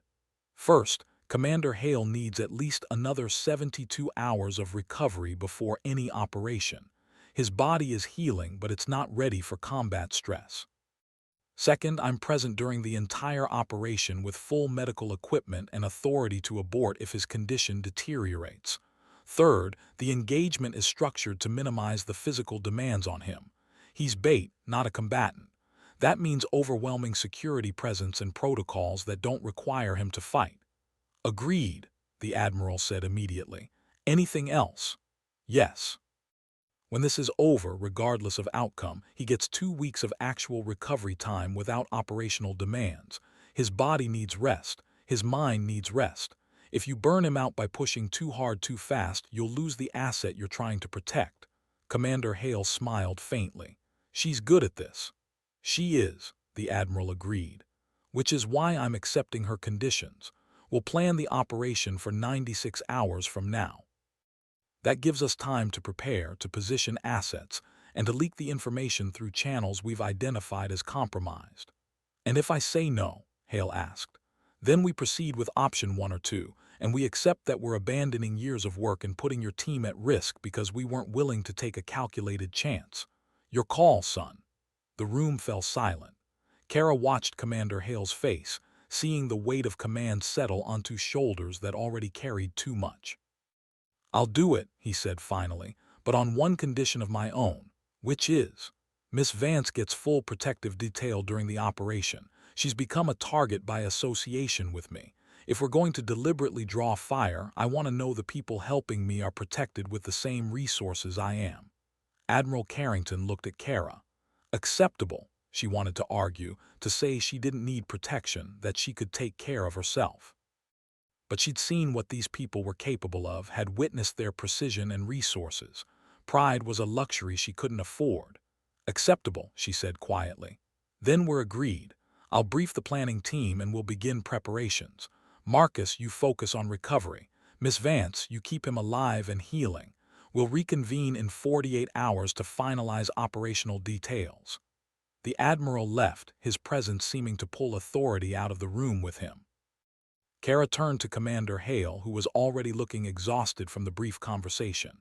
First, Commander Hale needs at least another 72 hours of recovery before any operation. His body is healing, but it's not ready for combat stress. Second, I'm present during the entire operation with full medical equipment and authority to abort if his condition deteriorates. Third, the engagement is structured to minimize the physical demands on him. He's bait, not a combatant. That means overwhelming security presence and protocols that don't require him to fight. Agreed, the Admiral said immediately. Anything else? Yes. When this is over, regardless of outcome, he gets 2 weeks of actual recovery time without operational demands. His body needs rest. His mind needs rest. If you burn him out by pushing too hard too fast, you'll lose the asset you're trying to protect. Commander Hale smiled faintly. She's good at this. She is, the Admiral agreed. Which is why I'm accepting her conditions. We'll plan the operation for 96 hours from now. That gives us time to prepare, to position assets, and to leak the information through channels we've identified as compromised. And if I say no, Hale asked, then we proceed with option 1 or 2, and we accept that we're abandoning years of work and putting your team at risk because we weren't willing to take a calculated chance. Your call, son. The room fell silent. Kara watched Commander Hale's face, seeing the weight of command settle onto shoulders that already carried too much. I'll do it, he said finally, but on one condition of my own, which is, Miss Vance gets full protective detail during the operation. She's become a target by association with me. If we're going to deliberately draw fire, I want to know the people helping me are protected with the same resources I am. Admiral Carrington looked at Kara. Acceptable, she wanted to argue, to say she didn't need protection, that she could take care of herself. But she'd seen what these people were capable of, had witnessed their precision and resources. Pride was a luxury she couldn't afford. Acceptable, she said quietly. Then we're agreed. I'll brief the planning team and we'll begin preparations. Marcus, you focus on recovery. Miss Vance, you keep him alive and healing. We'll reconvene in 48 hours to finalize operational details. The Admiral left, his presence seeming to pull authority out of the room with him. Kara turned to Commander Hale, who was already looking exhausted from the brief conversation.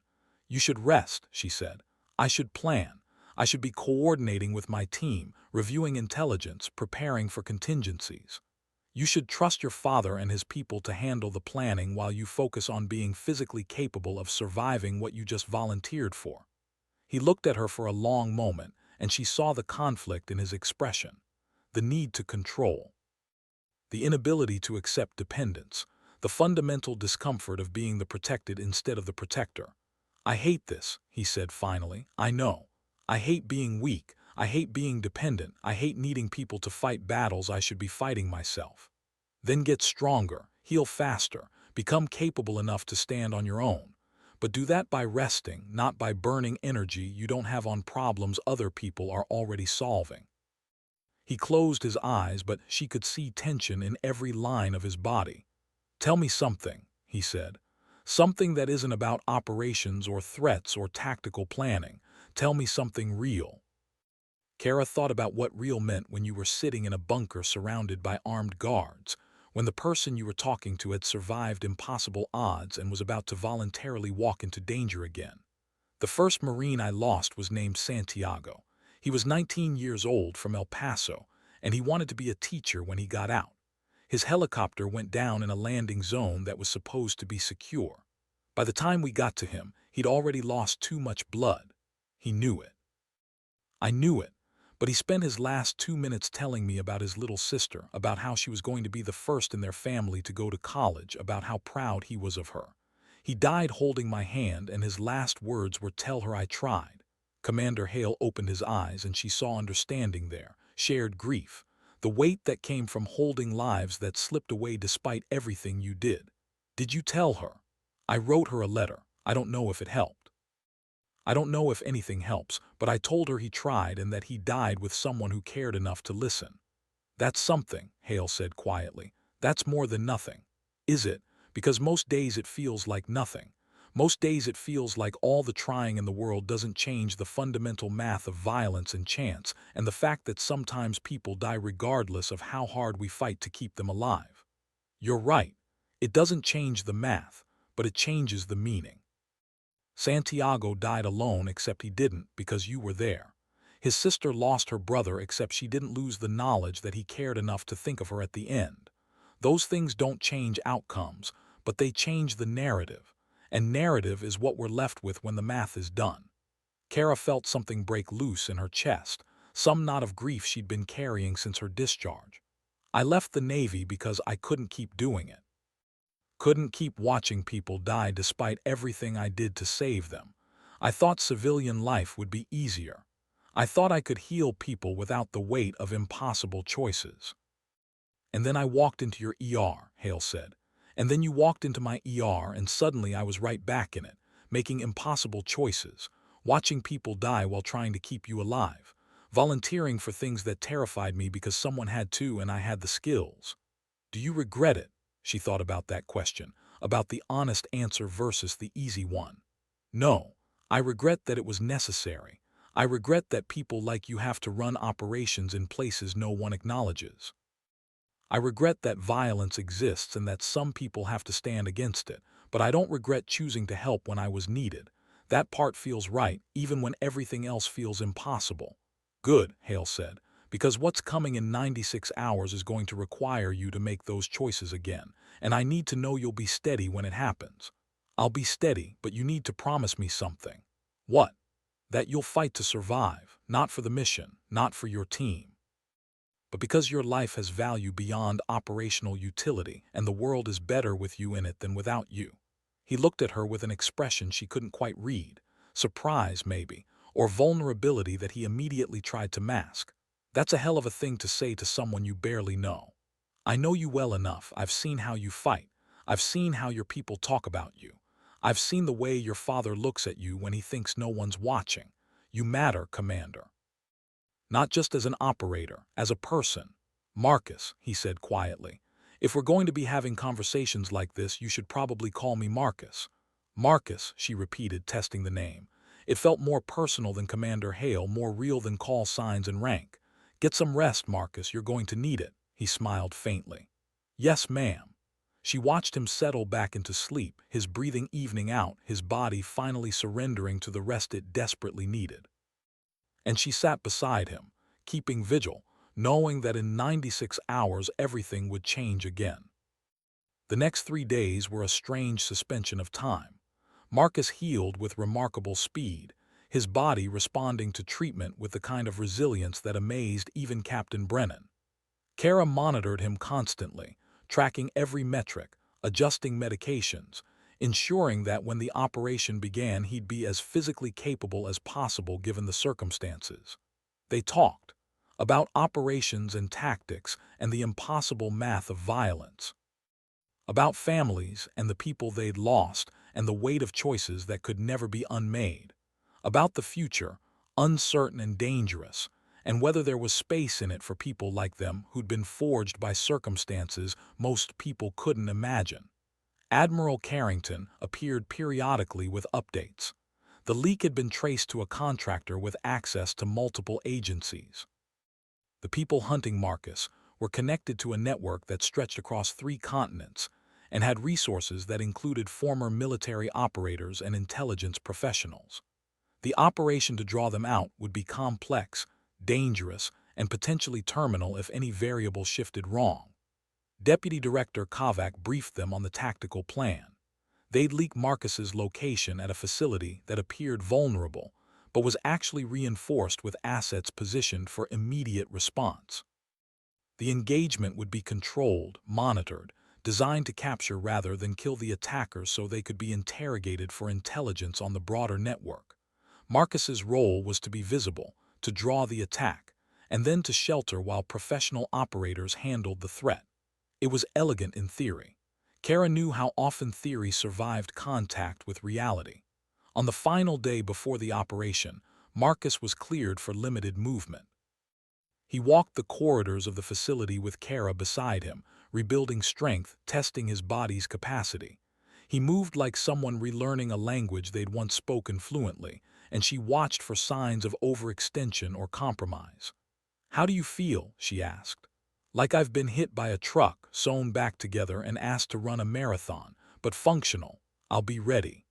You should rest, she said. I should plan. I should be coordinating with my team, reviewing intelligence, preparing for contingencies. You should trust your father and his people to handle the planning while you focus on being physically capable of surviving what you just volunteered for. He looked at her for a long moment, and she saw the conflict in his expression, the need to control, the inability to accept dependence, the fundamental discomfort of being the protected instead of the protector. "I hate this," he said finally. "I know. I hate being weak. I hate being dependent. I hate needing people to fight battles I should be fighting myself." Then get stronger, heal faster, become capable enough to stand on your own. But do that by resting, not by burning energy you don't have on problems other people are already solving. He closed his eyes, but she could see tension in every line of his body. "Tell me something," he said. "Something that isn't about operations or threats or tactical planning. Tell me something real." Kara thought about what real meant when you were sitting in a bunker surrounded by armed guards, when the person you were talking to had survived impossible odds and was about to voluntarily walk into danger again. "The first Marine I lost was named Santiago. He was 19 years old from El Paso, and he wanted to be a teacher when he got out. His helicopter went down in a landing zone that was supposed to be secure. By the time we got to him, he'd already lost too much blood. He knew it. I knew it. But he spent his last 2 minutes telling me about his little sister, about how she was going to be the first in their family to go to college, about how proud he was of her. He died holding my hand, and his last words were, 'Tell her I tried.'" Commander Hale opened his eyes, and she saw understanding there, shared grief, the weight that came from holding lives that slipped away despite everything you did. "Did you tell her?" "I wrote her a letter. I don't know if it helped. I don't know if anything helps, but I told her he tried and that he died with someone who cared enough to listen." "That's something," Hale said quietly. "That's more than nothing." "Is it? Because most days it feels like nothing. Most days it feels like all the trying in the world doesn't change the fundamental math of violence and chance, and the fact that sometimes people die regardless of how hard we fight to keep them alive." "You're right. It doesn't change the math, but it changes the meaning. Santiago died alone, except he didn't, because you were there. His sister lost her brother, except she didn't lose the knowledge that he cared enough to think of her at the end. Those things don't change outcomes, but they change the narrative, and narrative is what we're left with when the math is done." Kara felt something break loose in her chest, some knot of grief she'd been carrying since her discharge. "I left the Navy because I couldn't keep doing it. Couldn't keep watching people die despite everything I did to save them. I thought civilian life would be easier. I thought I could heal people without the weight of impossible choices." "And then I walked into your ER," Hale said. "And then you walked into my ER, and suddenly I was right back in it, making impossible choices, watching people die while trying to keep you alive, volunteering for things that terrified me because someone had to and I had the skills. Do you regret it?" She thought about that question, about the honest answer versus the easy one. "No, I regret that it was necessary. I regret that people like you have to run operations in places no one acknowledges. I regret that violence exists and that some people have to stand against it, but I don't regret choosing to help when I was needed. That part feels right, even when everything else feels impossible." "Good," Hale said, "because what's coming in 96 hours is going to require you to make those choices again, and I need to know you'll be steady when it happens." "I'll be steady, but you need to promise me something." "What?" "That you'll fight to survive, not for the mission, not for your team, but because your life has value beyond operational utility, and the world is better with you in it than without you." He looked at her with an expression she couldn't quite read, surprise maybe, or vulnerability that he immediately tried to mask. "That's a hell of a thing to say to someone you barely know. I know you well enough. I've seen how you fight. I've seen how your people talk about you. I've seen the way your father looks at you when he thinks no one's watching. You matter, Commander. Not just as an operator, as a person." "Marcus," he said quietly. "If we're going to be having conversations like this, you should probably call me Marcus." "Marcus," she repeated, testing the name. It felt more personal than Commander Hale, more real than call signs and rank. "Get some rest, Marcus. You're going to need it." He smiled faintly. "Yes, ma'am." She watched him settle back into sleep, his breathing evening out, his body finally surrendering to the rest it desperately needed. And she sat beside him, keeping vigil, knowing that in 96 hours everything would change again. The next 3 days were a strange suspension of time. Marcus healed with remarkable speed. his body responding to treatment with the kind of resilience that amazed even Captain Brennan. Kara monitored him constantly, tracking every metric, adjusting medications, ensuring that when the operation began he'd be as physically capable as possible given the circumstances. They talked about operations and tactics and the impossible math of violence, about families and the people they'd lost and the weight of choices that could never be unmade, about the future, uncertain and dangerous, and whether there was space in it for people like them who'd been forged by circumstances most people couldn't imagine. Admiral Carrington appeared periodically with updates. The leak had been traced to a contractor with access to multiple agencies. The people hunting Marcus were connected to a network that stretched across 3 continents and had resources that included former military operators and intelligence professionals. The operation to draw them out would be complex, dangerous, and potentially terminal if any variable shifted wrong. Deputy Director Kovac briefed them on the tactical plan. They'd leak Marcus's location at a facility that appeared vulnerable, but was actually reinforced with assets positioned for immediate response. The engagement would be controlled, monitored, designed to capture rather than kill the attackers so they could be interrogated for intelligence on the broader network. Marcus's role was to be visible, to draw the attack, and then to shelter while professional operators handled the threat. It was elegant in theory. Kara knew how often theory survived contact with reality. On the final day before the operation, Marcus was cleared for limited movement. He walked the corridors of the facility with Kara beside him, rebuilding strength, testing his body's capacity. He moved like someone relearning a language they'd once spoken fluently, and she watched for signs of overextension or compromise. "How do you feel?" she asked. "Like I've been hit by a truck, sewn back together and asked to run a marathon, but functional. I'll be ready."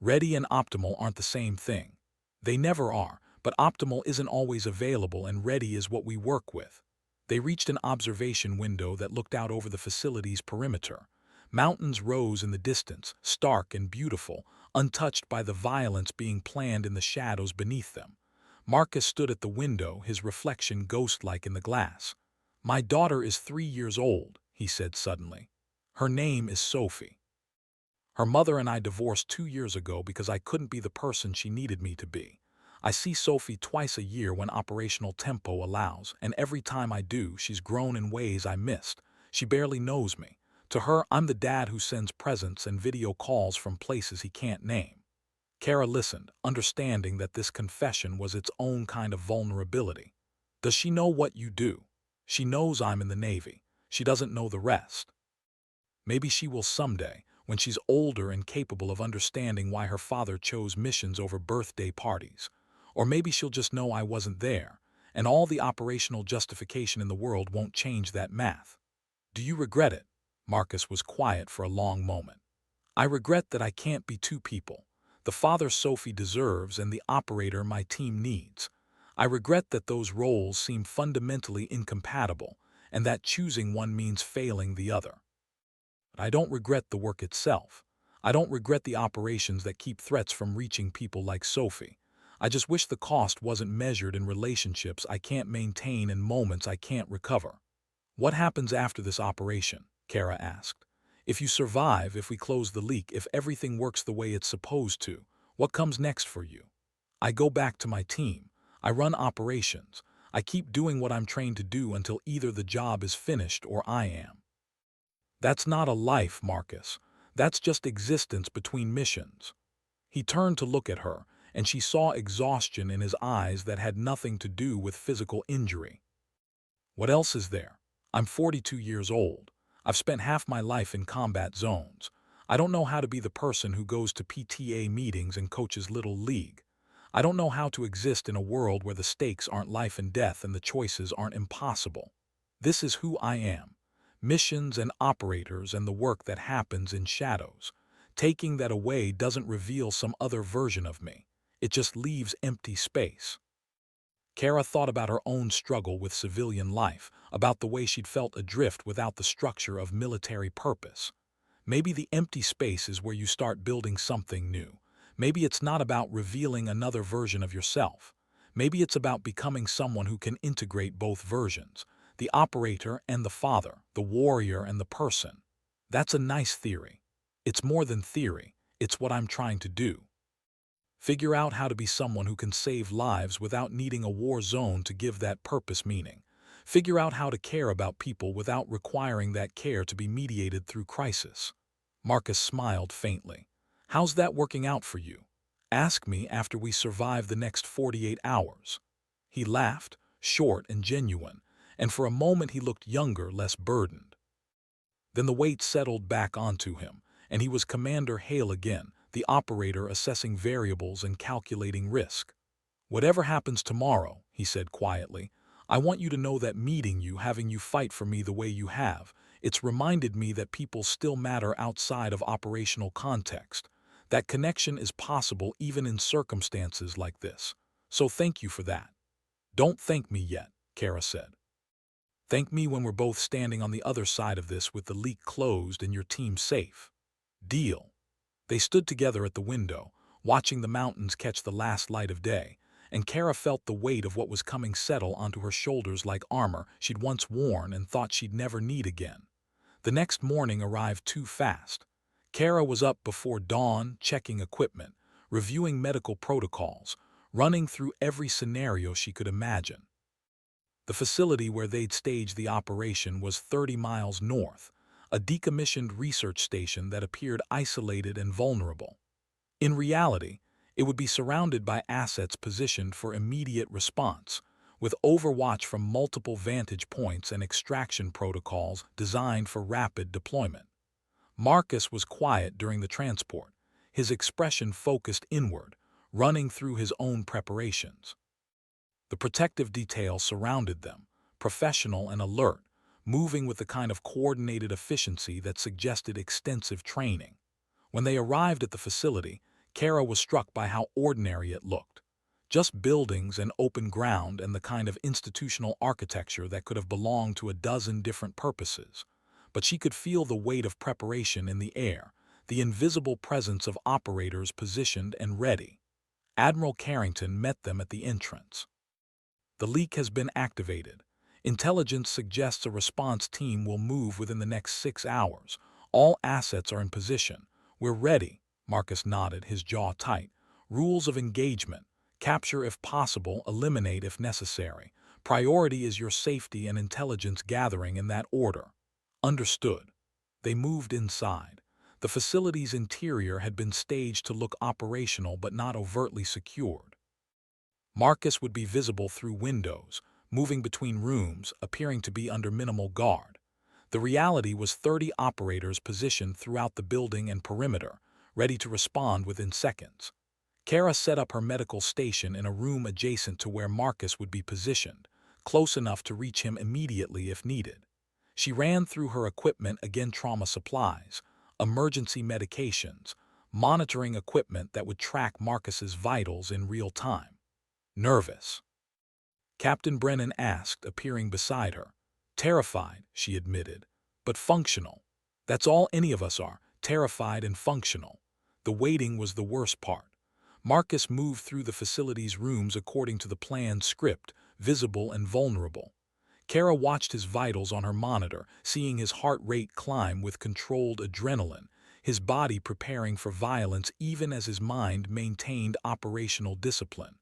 Ready and optimal aren't the same thing. They never are, but optimal isn't always available and ready is what we work with. They reached an observation window that looked out over the facility's perimeter. Mountains rose in the distance, stark and beautiful, untouched by the violence being planned in the shadows beneath them. Marcus stood at the window, his reflection ghost-like in the glass. "My daughter is 3 years old," he said suddenly. "Her name is Sophie. Her mother and I divorced 2 years ago because I couldn't be the person she needed me to be. I see Sophie twice a year when operational tempo allows, and every time I do, she's grown in ways I missed. She barely knows me. To her, I'm the dad who sends presents and video calls from places he can't name." Kara listened, understanding that this confession was its own kind of vulnerability. "Does she know what you do?" "She knows I'm in the Navy. She doesn't know the rest." Maybe she will someday, when she's older and capable of understanding why her father chose missions over birthday parties. Or maybe she'll just know I wasn't there, and all the operational justification in the world won't change that math. "Do you regret it?" Marcus was quiet for a long moment. "I regret that I can't be 2 people. The father Sophie deserves and the operator my team needs. I regret that those roles seem fundamentally incompatible, and that choosing one means failing the other. But I don't regret the work itself. I don't regret the operations that keep threats from reaching people like Sophie. I just wish the cost wasn't measured in relationships I can't maintain and moments I can't recover." "What happens after this operation?" Kara asked. "If you survive, if we close the leak, if everything works the way it's supposed to, what comes next for you?" "I go back to my team. I run operations. I keep doing what I'm trained to do until either the job is finished or I am." "That's not a life, Marcus. That's just existence between missions." He turned to look at her, and she saw exhaustion in his eyes that had nothing to do with physical injury. "What else is there? I'm 42 years old. I've spent half my life in combat zones. I don't know how to be the person who goes to PTA meetings and coaches Little League. I don't know how to exist in a world where the stakes aren't life and death and the choices aren't impossible. This is who I am. Missions and operators and the work that happens in shadows. Taking that away doesn't reveal some other version of me. It just leaves empty space." Kara thought about her own struggle with civilian life, about the way she'd felt adrift without the structure of military purpose. Maybe the empty space is where you start building something new. Maybe it's not about revealing another version of yourself. Maybe it's about becoming someone who can integrate both versions, the operator and the father, the warrior and the person. That's a nice theory. It's more than theory, it's what I'm trying to do. Figure out how to be someone who can save lives without needing a war zone to give that purpose meaning. Figure out how to care about people without requiring that care to be mediated through crisis. Marcus smiled faintly. How's that working out for you? Ask me after we survive the next 48 hours. He laughed, short and genuine, and for a moment he looked younger, less burdened. Then the weight settled back onto him, and he was Commander Hale again, the operator assessing variables and calculating risk. Whatever happens tomorrow, he said quietly, I want you to know that meeting you, having you fight for me the way you have, it's reminded me that people still matter outside of operational context. That connection is possible even in circumstances like this. So thank you for that. Don't thank me yet, Kara said. Thank me when we're both standing on the other side of this with the leak closed and your team safe. Deal. They stood together at the window, watching the mountains catch the last light of day, and Kara felt the weight of what was coming settle onto her shoulders like armor she'd once worn and thought she'd never need again. The next morning arrived too fast. Kara was up before dawn, checking equipment, reviewing medical protocols, running through every scenario she could imagine. The facility where they'd staged the operation was 30 miles north, a decommissioned research station that appeared isolated and vulnerable. In reality, it would be surrounded by assets positioned for immediate response, with overwatch from multiple vantage points and extraction protocols designed for rapid deployment. Marcus was quiet during the transport, his expression focused inward, running through his own preparations. The protective detail surrounded them, professional and alert, moving with the kind of coordinated efficiency that suggested extensive training. When they arrived at the facility, Kara was struck by how ordinary it looked. Just buildings and open ground and the kind of institutional architecture that could have belonged to a dozen different purposes. But she could feel the weight of preparation in the air, the invisible presence of operators positioned and ready. Admiral Carrington met them at the entrance. The leak has been activated. Intelligence suggests a response team will move within the next 6 hours. All assets are in position. We're ready, Marcus nodded, his jaw tight. Rules of engagement. Capture if possible, eliminate if necessary. Priority is your safety and intelligence gathering in that order. Understood. They moved inside. The facility's interior had been staged to look operational but not overtly secured. Marcus would be visible through windows, moving between rooms, appearing to be under minimal guard. The reality was 30 operators positioned throughout the building and perimeter, ready to respond within seconds. Kara set up her medical station in a room adjacent to where Marcus would be positioned, close enough to reach him immediately if needed. She ran through her equipment, again trauma supplies, emergency medications, monitoring equipment that would track Marcus's vitals in real time. Nervous? Captain Brennan asked, appearing beside her. Terrified, she admitted, but functional. That's all any of us are, terrified and functional. The waiting was the worst part. Marcus moved through the facility's rooms according to the planned script, visible and vulnerable. Kara watched his vitals on her monitor, seeing his heart rate climb with controlled adrenaline, his body preparing for violence even as his mind maintained operational discipline.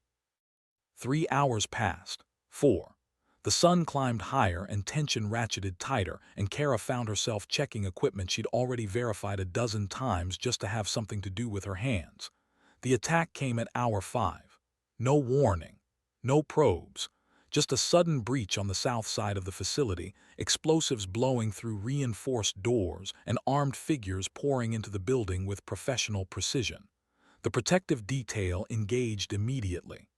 3 hours passed. 4. The sun climbed higher and tension ratcheted tighter, and Kara found herself checking equipment she'd already verified a dozen times just to have something to do with her hands. The attack came at hour 5. No warning. No probes. Just a sudden breach on the south side of the facility, explosives blowing through reinforced doors and armed figures pouring into the building with professional precision. The protective detail engaged immediately.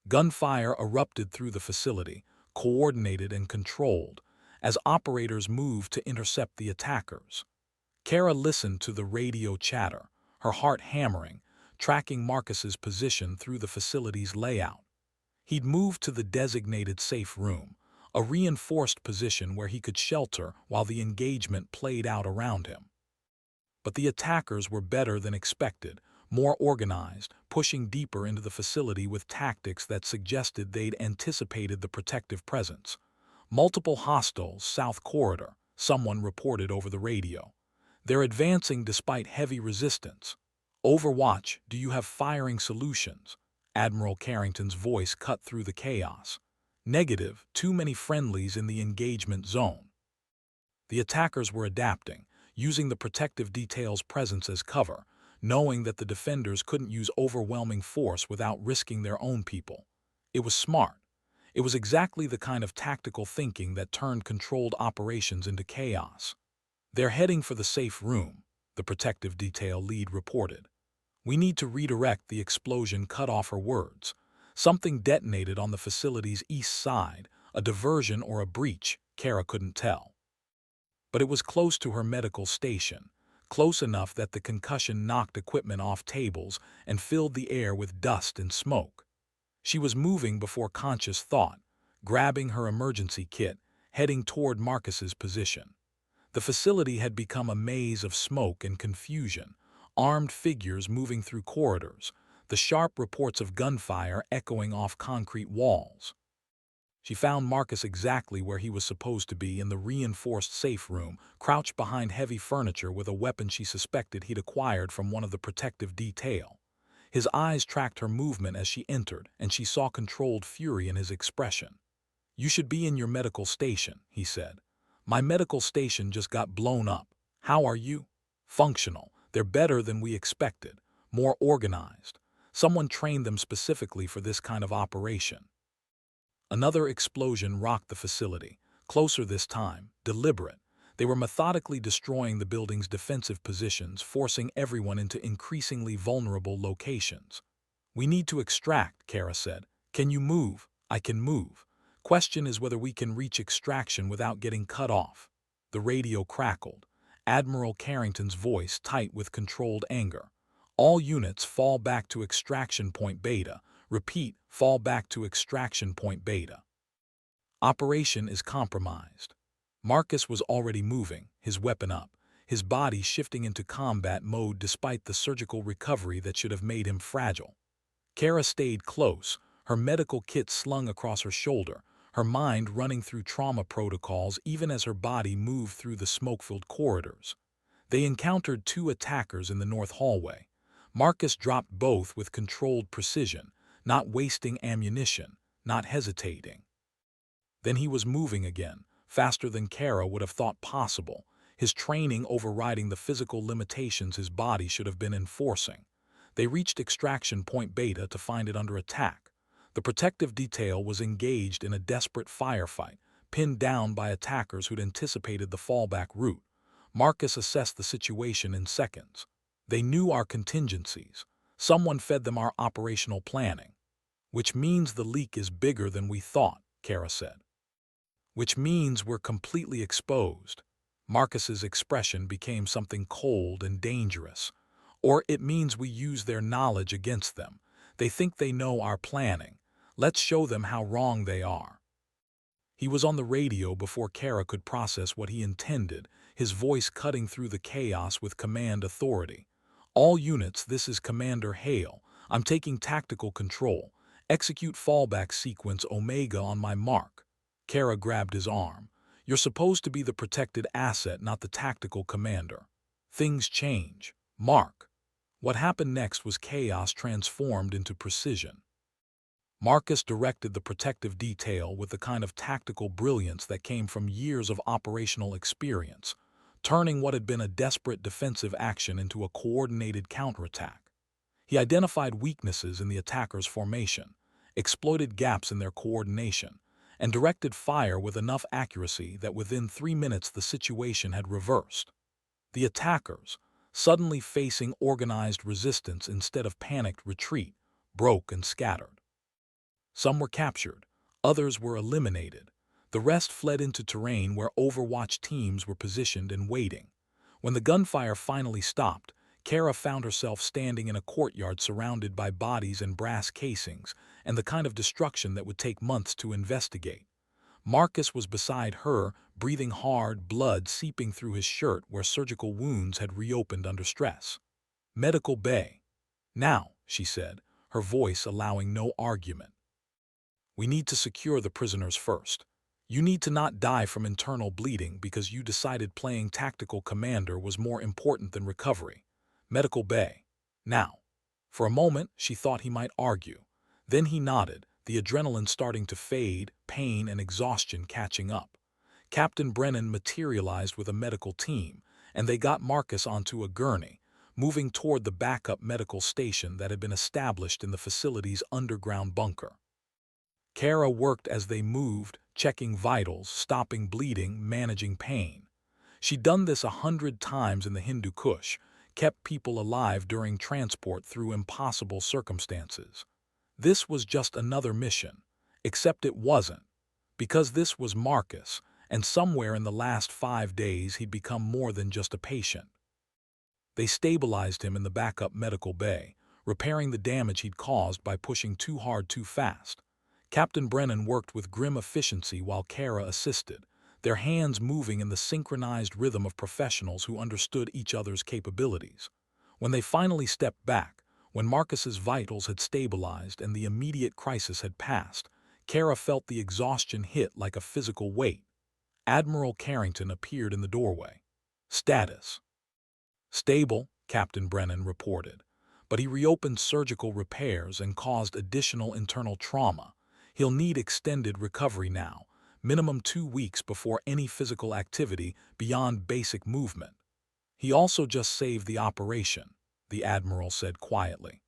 Gunfire erupted through the facility, coordinated and controlled, as operators moved to intercept the attackers. Kara listened to the radio chatter, her heart hammering, tracking Marcus's position through the facility's layout. He'd moved to the designated safe room, a reinforced position where he could shelter while the engagement played out around him. But the attackers were better than expected, more organized, pushing deeper into the facility with tactics that suggested they'd anticipated the protective presence. Multiple hostiles, South Corridor, someone reported over the radio. They're advancing despite heavy resistance. Overwatch, do you have firing solutions? Admiral Carrington's voice cut through the chaos. Negative, too many friendlies in the engagement zone. The attackers were adapting, using the protective detail's presence as cover, knowing that the defenders couldn't use overwhelming force without risking their own people. It was smart. It was exactly the kind of tactical thinking that turned controlled operations into chaos. They're heading for the safe room, the protective detail lead reported. We need to redirect. The explosion cut off her words. Something detonated on the facility's east side, a diversion or a breach, Kara couldn't tell. But it was close to her medical station, close enough that the concussion knocked equipment off tables and filled the air with dust and smoke. She was moving before conscious thought, grabbing her emergency kit, heading toward Marcus's position. The facility had become a maze of smoke and confusion, armed figures moving through corridors, the sharp reports of gunfire echoing off concrete walls. She found Marcus exactly where he was supposed to be, in the reinforced safe room, crouched behind heavy furniture with a weapon she suspected he'd acquired from one of the protective detail. His eyes tracked her movement as she entered, and she saw controlled fury in his expression. "You should be in your medical station," he said. "My medical station just got blown up. How are you?" "Functional. They're better than we expected. More organized. Someone trained them specifically for this kind of operation." Another explosion rocked the facility, closer this time, deliberate. They were methodically destroying the building's defensive positions, forcing everyone into increasingly vulnerable locations. "We need to extract," Kara said. "Can you move?" "I can move. Question is whether we can reach extraction without getting cut off." The radio crackled. Admiral Carrington's voice tight with controlled anger. "All units fall back to extraction point Beta. Repeat, fall back to extraction point Beta. Operation is compromised." Marcus was already moving, his weapon up, his body shifting into combat mode despite the surgical recovery that should have made him fragile. Kara stayed close, her medical kit slung across her shoulder, her mind running through trauma protocols even as her body moved through the smoke-filled corridors. They encountered two attackers in the north hallway. Marcus dropped both with controlled precision, not wasting ammunition, not hesitating. Then he was moving again, faster than Kara would have thought possible, his training overriding the physical limitations his body should have been enforcing. They reached extraction point Beta to find it under attack. The protective detail was engaged in a desperate firefight, pinned down by attackers who'd anticipated the fallback route. Marcus assessed the situation in seconds. "They knew our contingencies. Someone fed them our operational planning." "Which means the leak is bigger than we thought," Kara said. "Which means we're completely exposed." Marcus's expression became something cold and dangerous. "Or it means we use their knowledge against them. They think they know our planning. Let's show them how wrong they are." He was on the radio before Kara could process what he intended, his voice cutting through the chaos with command authority. "All units, this is Commander Hale. I'm taking tactical control. Execute fallback sequence Omega on my mark." Kara grabbed his arm. "You're supposed to be the protected asset, not the tactical commander." "Things change. Mark." What happened next was chaos transformed into precision. Marcus directed the protective detail with the kind of tactical brilliance that came from years of operational experience, turning what had been a desperate defensive action into a coordinated counterattack. He identified weaknesses in the attackers' formation, exploited gaps in their coordination, and directed fire with enough accuracy that within 3 minutes the situation had reversed. The attackers, suddenly facing organized resistance instead of panicked retreat, broke and scattered. Some were captured, others were eliminated. The rest fled into terrain where Overwatch teams were positioned and waiting. When the gunfire finally stopped, Kara found herself standing in a courtyard surrounded by bodies and brass casings, and the kind of destruction that would take months to investigate. Marcus was beside her, breathing hard, blood seeping through his shirt where surgical wounds had reopened under stress. "Medical Bay." "Now," she said, her voice allowing no argument. "We need to secure the prisoners first. You need to not die from internal bleeding because you decided playing tactical commander was more important than recovery. Medical bay. Now." For a moment, she thought he might argue. Then he nodded, the adrenaline starting to fade, pain and exhaustion catching up. Captain Brennan materialized with a medical team, and they got Marcus onto a gurney, moving toward the backup medical station that had been established in the facility's underground bunker. Kara worked as they moved, checking vitals, stopping bleeding, managing pain. She'd done this 100 times in the Hindu Kush, kept people alive during transport through impossible circumstances. This was just another mission, except it wasn't, because this was Marcus, and somewhere in the last 5 days he'd become more than just a patient. They stabilized him in the backup medical bay, repairing the damage he'd caused by pushing too hard too fast. Captain Brennan worked with grim efficiency while Kara assisted, their hands moving in the synchronized rhythm of professionals who understood each other's capabilities. When they finally stepped back, when Marcus's vitals had stabilized and the immediate crisis had passed, Kara felt the exhaustion hit like a physical weight. Admiral Carrington appeared in the doorway. "Status." "Stable," Captain Brennan reported, "but he reopened surgical repairs and caused additional internal trauma. He'll need extended recovery now, minimum 2 weeks before any physical activity beyond basic movement." "He also just saved the operation," the Admiral said quietly.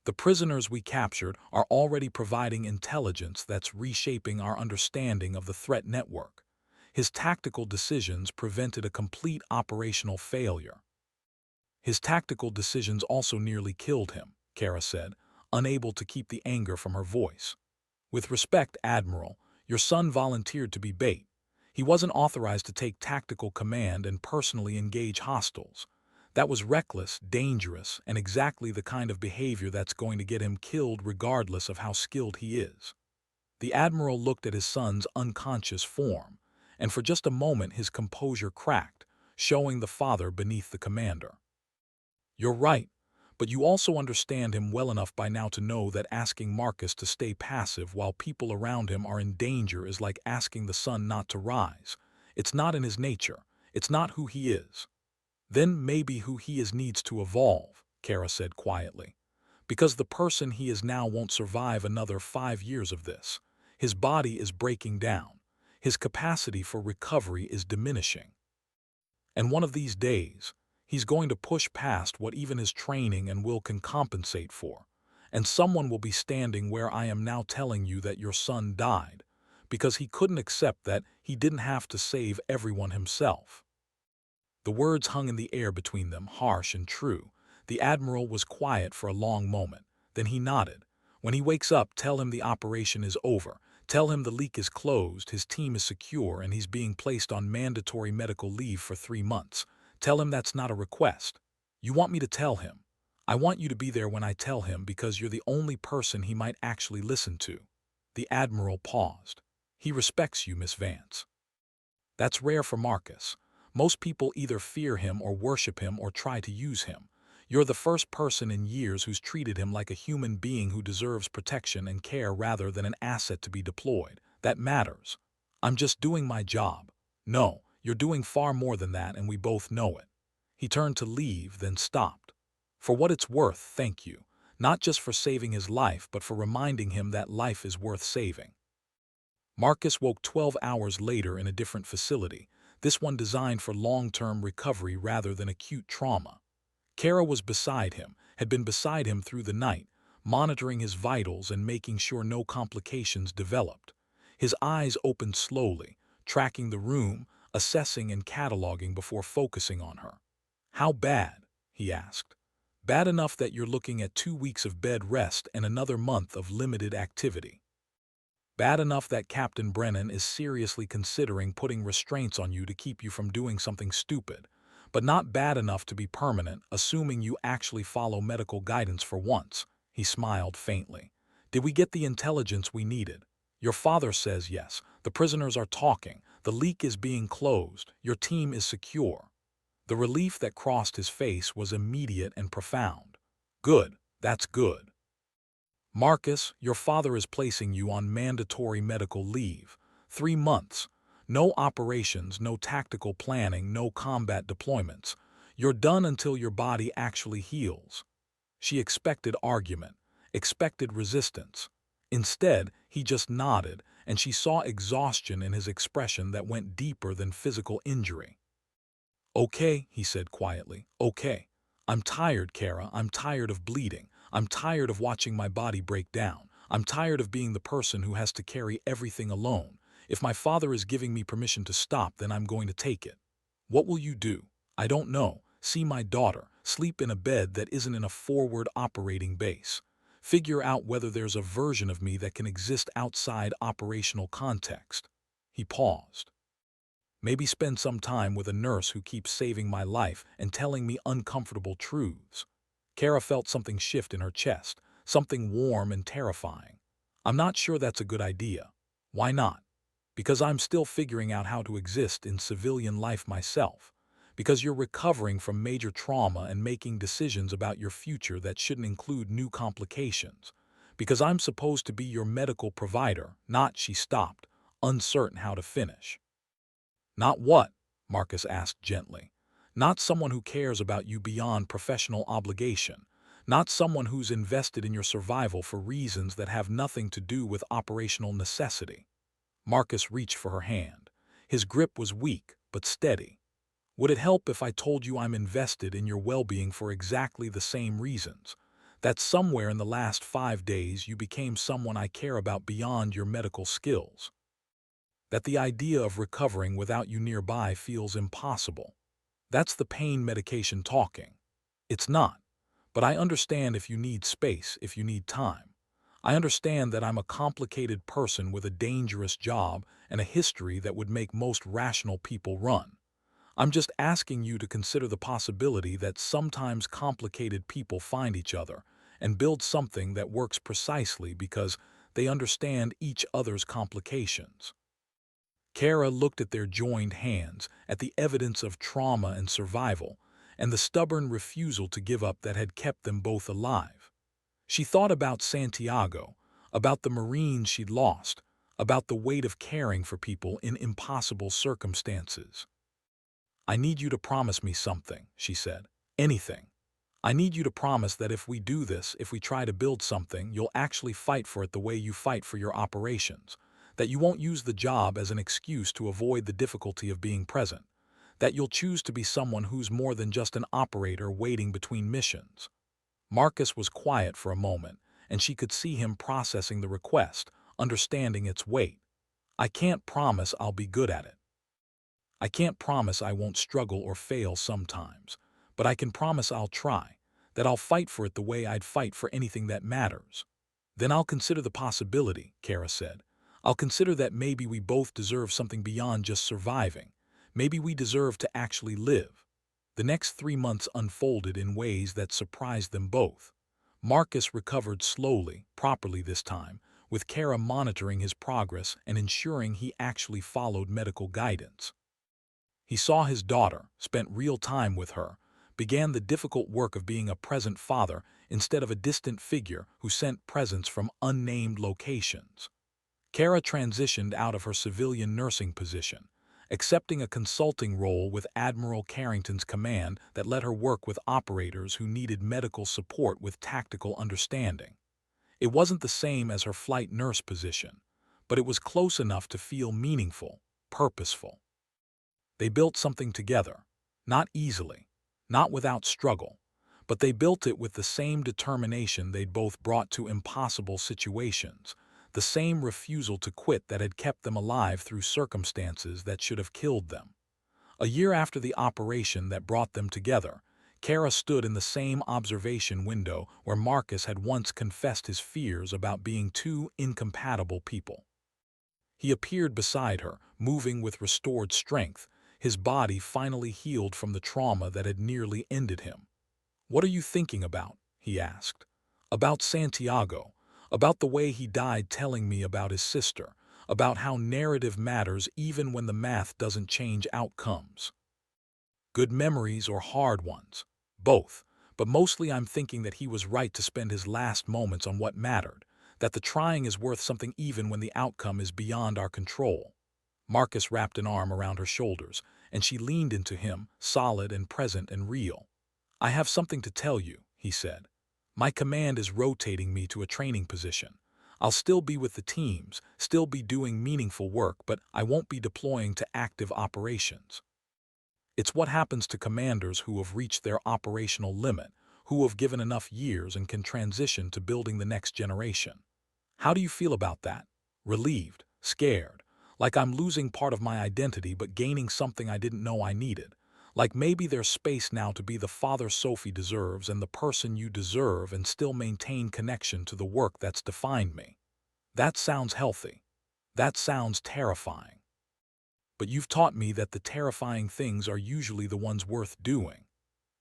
"The prisoners we captured are already providing intelligence that's reshaping our understanding of the threat network. His tactical decisions prevented a complete operational failure." "His tactical decisions also nearly killed him," Kara said, unable to keep the anger from her voice. "With respect, Admiral, your son volunteered to be bait. He wasn't authorized to take tactical command and personally engage hostiles. That was reckless, dangerous, and exactly the kind of behavior that's going to get him killed regardless of how skilled he is." The Admiral looked at his son's unconscious form, and for just a moment his composure cracked, showing the father beneath the commander. "You're right, but you also understand him well enough by now to know that asking Marcus to stay passive while people around him are in danger is like asking the sun not to rise. It's not in his nature. It's not who he is." "Then maybe who he is needs to evolve," Kara said quietly. "Because the person he is now won't survive another 5 years of this. His body is breaking down. His capacity for recovery is diminishing. And one of these days, he's going to push past what even his training and will can compensate for. And someone will be standing where I am now telling you that your son died, because he couldn't accept that he didn't have to save everyone himself." The words hung in the air between them, harsh and true. The Admiral was quiet for a long moment. Then he nodded. "When he wakes up, tell him the operation is over. Tell him the leak is closed, his team is secure, and he's being placed on mandatory medical leave for 3 months. Tell him that's not a request. You want me to tell him. I want you to be there when I tell him because you're the only person he might actually listen to." The Admiral paused. "He respects you, Miss Vance." "That's rare for Marcus. Most people either fear him or worship him or try to use him. You're the first person in years who's treated him like a human being who deserves protection and care rather than an asset to be deployed. That matters. I'm just doing my job." "No, you're doing far more than that, and we both know it." He turned to leave, then stopped. "For what it's worth, thank you. Not just for saving his life, but for reminding him that life is worth saving." Marcus woke 12 hours later in a different facility, this one designed for long-term recovery rather than acute trauma. Kara was beside him, had been beside him through the night, monitoring his vitals and making sure no complications developed. His eyes opened slowly, tracking the room, assessing and cataloging before focusing on her. "How bad?" he asked. "Bad enough that you're looking at 2 weeks of bed rest and another month of limited activity. Bad enough that Captain Brennan is seriously considering putting restraints on you to keep you from doing something stupid, but not bad enough to be permanent, assuming you actually follow medical guidance for once." He smiled faintly. "Did we get the intelligence we needed? Your father says yes. The prisoners are talking. The leak is being closed. Your team is secure." The relief that crossed his face was immediate and profound. "Good. That's good. Marcus, your father is placing you on mandatory medical leave. 3 months. No operations, no tactical planning, no combat deployments. You're done until your body actually heals. She expected argument, expected resistance. Instead, he just nodded, and she saw exhaustion in his expression that went deeper than physical injury. Okay, he said quietly, okay. I'm tired, Kara. I'm tired of bleeding. I'm tired of watching my body break down. I'm tired of being the person who has to carry everything alone. If my father is giving me permission to stop, then I'm going to take it. What will you do? I don't know. See my daughter, sleep in a bed that isn't in a forward operating base. Figure out whether there's a version of me that can exist outside operational context. He paused. Maybe spend some time with a nurse who keeps saving my life and telling me uncomfortable truths. Kara felt something shift in her chest, something warm and terrifying. I'm not sure that's a good idea. Why not? Because I'm still figuring out how to exist in civilian life myself. Because you're recovering from major trauma and making decisions about your future that shouldn't include new complications. Because I'm supposed to be your medical provider, not, she stopped, uncertain how to finish. Not what? Marcus asked gently. Not someone who cares about you beyond professional obligation. Not someone who's invested in your survival for reasons that have nothing to do with operational necessity. Marcus reached for her hand. His grip was weak, but steady. Would it help if I told you I'm invested in your well-being for exactly the same reasons? That somewhere in the last 5 days you became someone I care about beyond your medical skills? That the idea of recovering without you nearby feels impossible? That's the pain medication talking. It's not. But I understand if you need space, if you need time. I understand that I'm a complicated person with a dangerous job and a history that would make most rational people run. I'm just asking you to consider the possibility that sometimes complicated people find each other and build something that works precisely because they understand each other's complications. Kara looked at their joined hands, at the evidence of trauma and survival, and the stubborn refusal to give up that had kept them both alive. She thought about Santiago, about the Marines she'd lost, about the weight of caring for people in impossible circumstances. I need you to promise me something, she said. Anything. I need you to promise that if we do this, if we try to build something, you'll actually fight for it the way you fight for your operations. That you won't use the job as an excuse to avoid the difficulty of being present. That you'll choose to be someone who's more than just an operator waiting between missions. Marcus was quiet for a moment, and she could see him processing the request, understanding its weight. I can't promise I'll be good at it. I can't promise I won't struggle or fail sometimes, but I can promise I'll try, that I'll fight for it the way I'd fight for anything that matters. Then I'll consider the possibility, Kara said. I'll consider that maybe we both deserve something beyond just surviving. Maybe we deserve to actually live. The next 3 months unfolded in ways that surprised them both. Marcus recovered slowly, properly this time, with Kara monitoring his progress and ensuring he actually followed medical guidance. He saw his daughter, spent real time with her, began the difficult work of being a present father instead of a distant figure who sent presents from unnamed locations. Kara transitioned out of her civilian nursing position, accepting a consulting role with Admiral Carrington's command that let her work with operators who needed medical support with tactical understanding. It wasn't the same as her flight nurse position, but it was close enough to feel meaningful, purposeful. They built something together, not easily, not without struggle, but they built it with the same determination they'd both brought to impossible situations, the same refusal to quit that had kept them alive through circumstances that should have killed them. A year after the operation that brought them together, Kara stood in the same observation window where Marcus had once confessed his fears about being two incompatible people. He appeared beside her, moving with restored strength, his body finally healed from the trauma that had nearly ended him. "What are you thinking about?" he asked. "About Santiago, about the way he died telling me about his sister, about how narrative matters even when the math doesn't change outcomes. Good memories or hard ones? Both, but mostly I'm thinking that he was right to spend his last moments on what mattered, that the trying is worth something even when the outcome is beyond our control. Marcus wrapped an arm around her shoulders, and she leaned into him, solid and present and real. "I have something to tell you," he said. "My command is rotating me to a training position. I'll still be with the teams, still be doing meaningful work, but I won't be deploying to active operations. It's what happens to commanders who have reached their operational limit, who have given enough years and can transition to building the next generation. How do you feel about that? Relieved, scared, like I'm losing part of my identity but gaining something I didn't know I needed. Like maybe there's space now to be the father Sophie deserves and the person you deserve and still maintain connection to the work that's defined me. That sounds healthy. That sounds terrifying. But you've taught me that the terrifying things are usually the ones worth doing."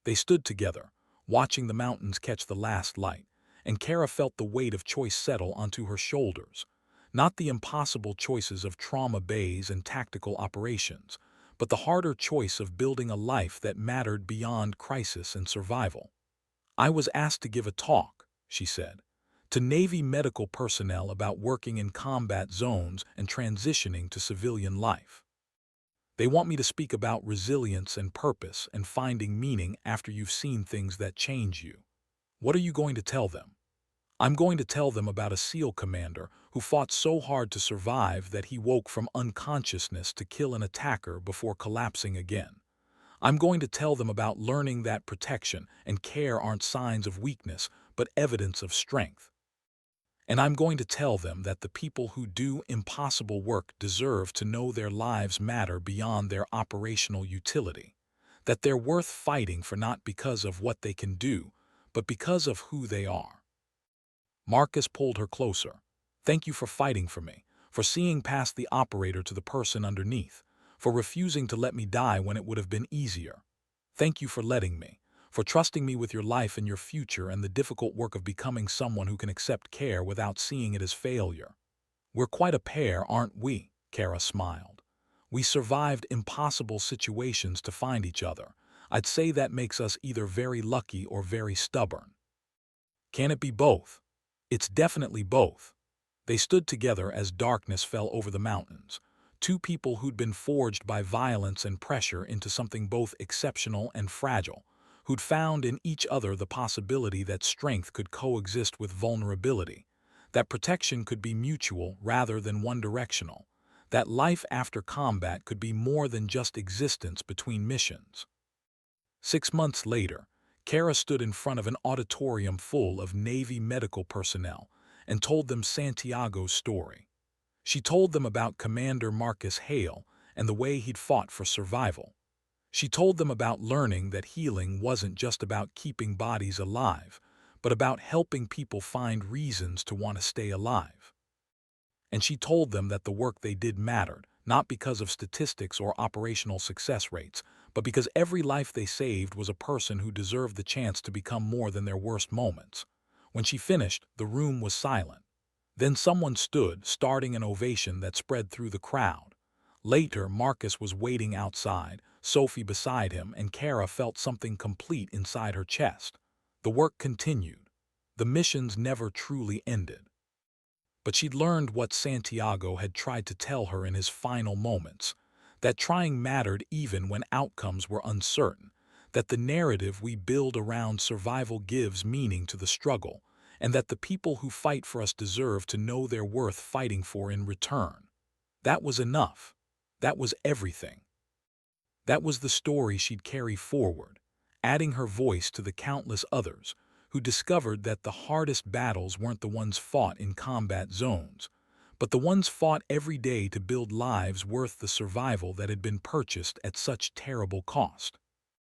They stood together, watching the mountains catch the last light, and Kara felt the weight of choice settle onto her shoulders. Not the impossible choices of trauma bays and tactical operations, but the harder choice of building a life that mattered beyond crisis and survival. "I was asked to give a talk," she said, "to Navy medical personnel about working in combat zones and transitioning to civilian life. They want me to speak about resilience and purpose and finding meaning after you've seen things that change you. What are you going to tell them?" "I'm going to tell them about a SEAL commander who fought so hard to survive that he woke from unconsciousness to kill an attacker before collapsing again. I'm going to tell them about learning that protection and care aren't signs of weakness, but evidence of strength. And I'm going to tell them that the people who do impossible work deserve to know their lives matter beyond their operational utility, that they're worth fighting for not because of what they can do, but because of who they are." Marcus pulled her closer. "Thank you for fighting for me, for seeing past the operator to the person underneath, for refusing to let me die when it would have been easier. Thank you for letting me, for trusting me with your life and your future and the difficult work of becoming someone who can accept care without seeing it as failure. We're quite a pair, aren't we?" Kara smiled. "We survived impossible situations to find each other. I'd say that makes us either very lucky or very stubborn." "Can it be both?" "It's definitely both." They stood together as darkness fell over the mountains. Two people who'd been forged by violence and pressure into something both exceptional and fragile, who'd found in each other the possibility that strength could coexist with vulnerability, that protection could be mutual rather than one-directional, that life after combat could be more than just existence between missions. 6 months later, Kara stood in front of an auditorium full of Navy medical personnel and told them Santiago's story. She told them about Commander Marcus Hale and the way he'd fought for survival. She told them about learning that healing wasn't just about keeping bodies alive, but about helping people find reasons to want to stay alive. And she told them that the work they did mattered, not because of statistics or operational success rates, but because every life they saved was a person who deserved the chance to become more than their worst moments. When she finished, the room was silent. Then someone stood, starting an ovation that spread through the crowd. Later, Marcus was waiting outside, Sophie beside him, and Kara felt something complete inside her chest. The work continued. The missions never truly ended. But she'd learned what Santiago had tried to tell her in his final moments, that trying mattered even when outcomes were uncertain, that the narrative we build around survival gives meaning to the struggle, and that the people who fight for us deserve to know they're worth fighting for in return. That was enough. That was everything. That was the story she'd carry forward, adding her voice to the countless others who discovered that the hardest battles weren't the ones fought in combat zones, but the ones fought every day to build lives worth the survival that had been purchased at such terrible cost.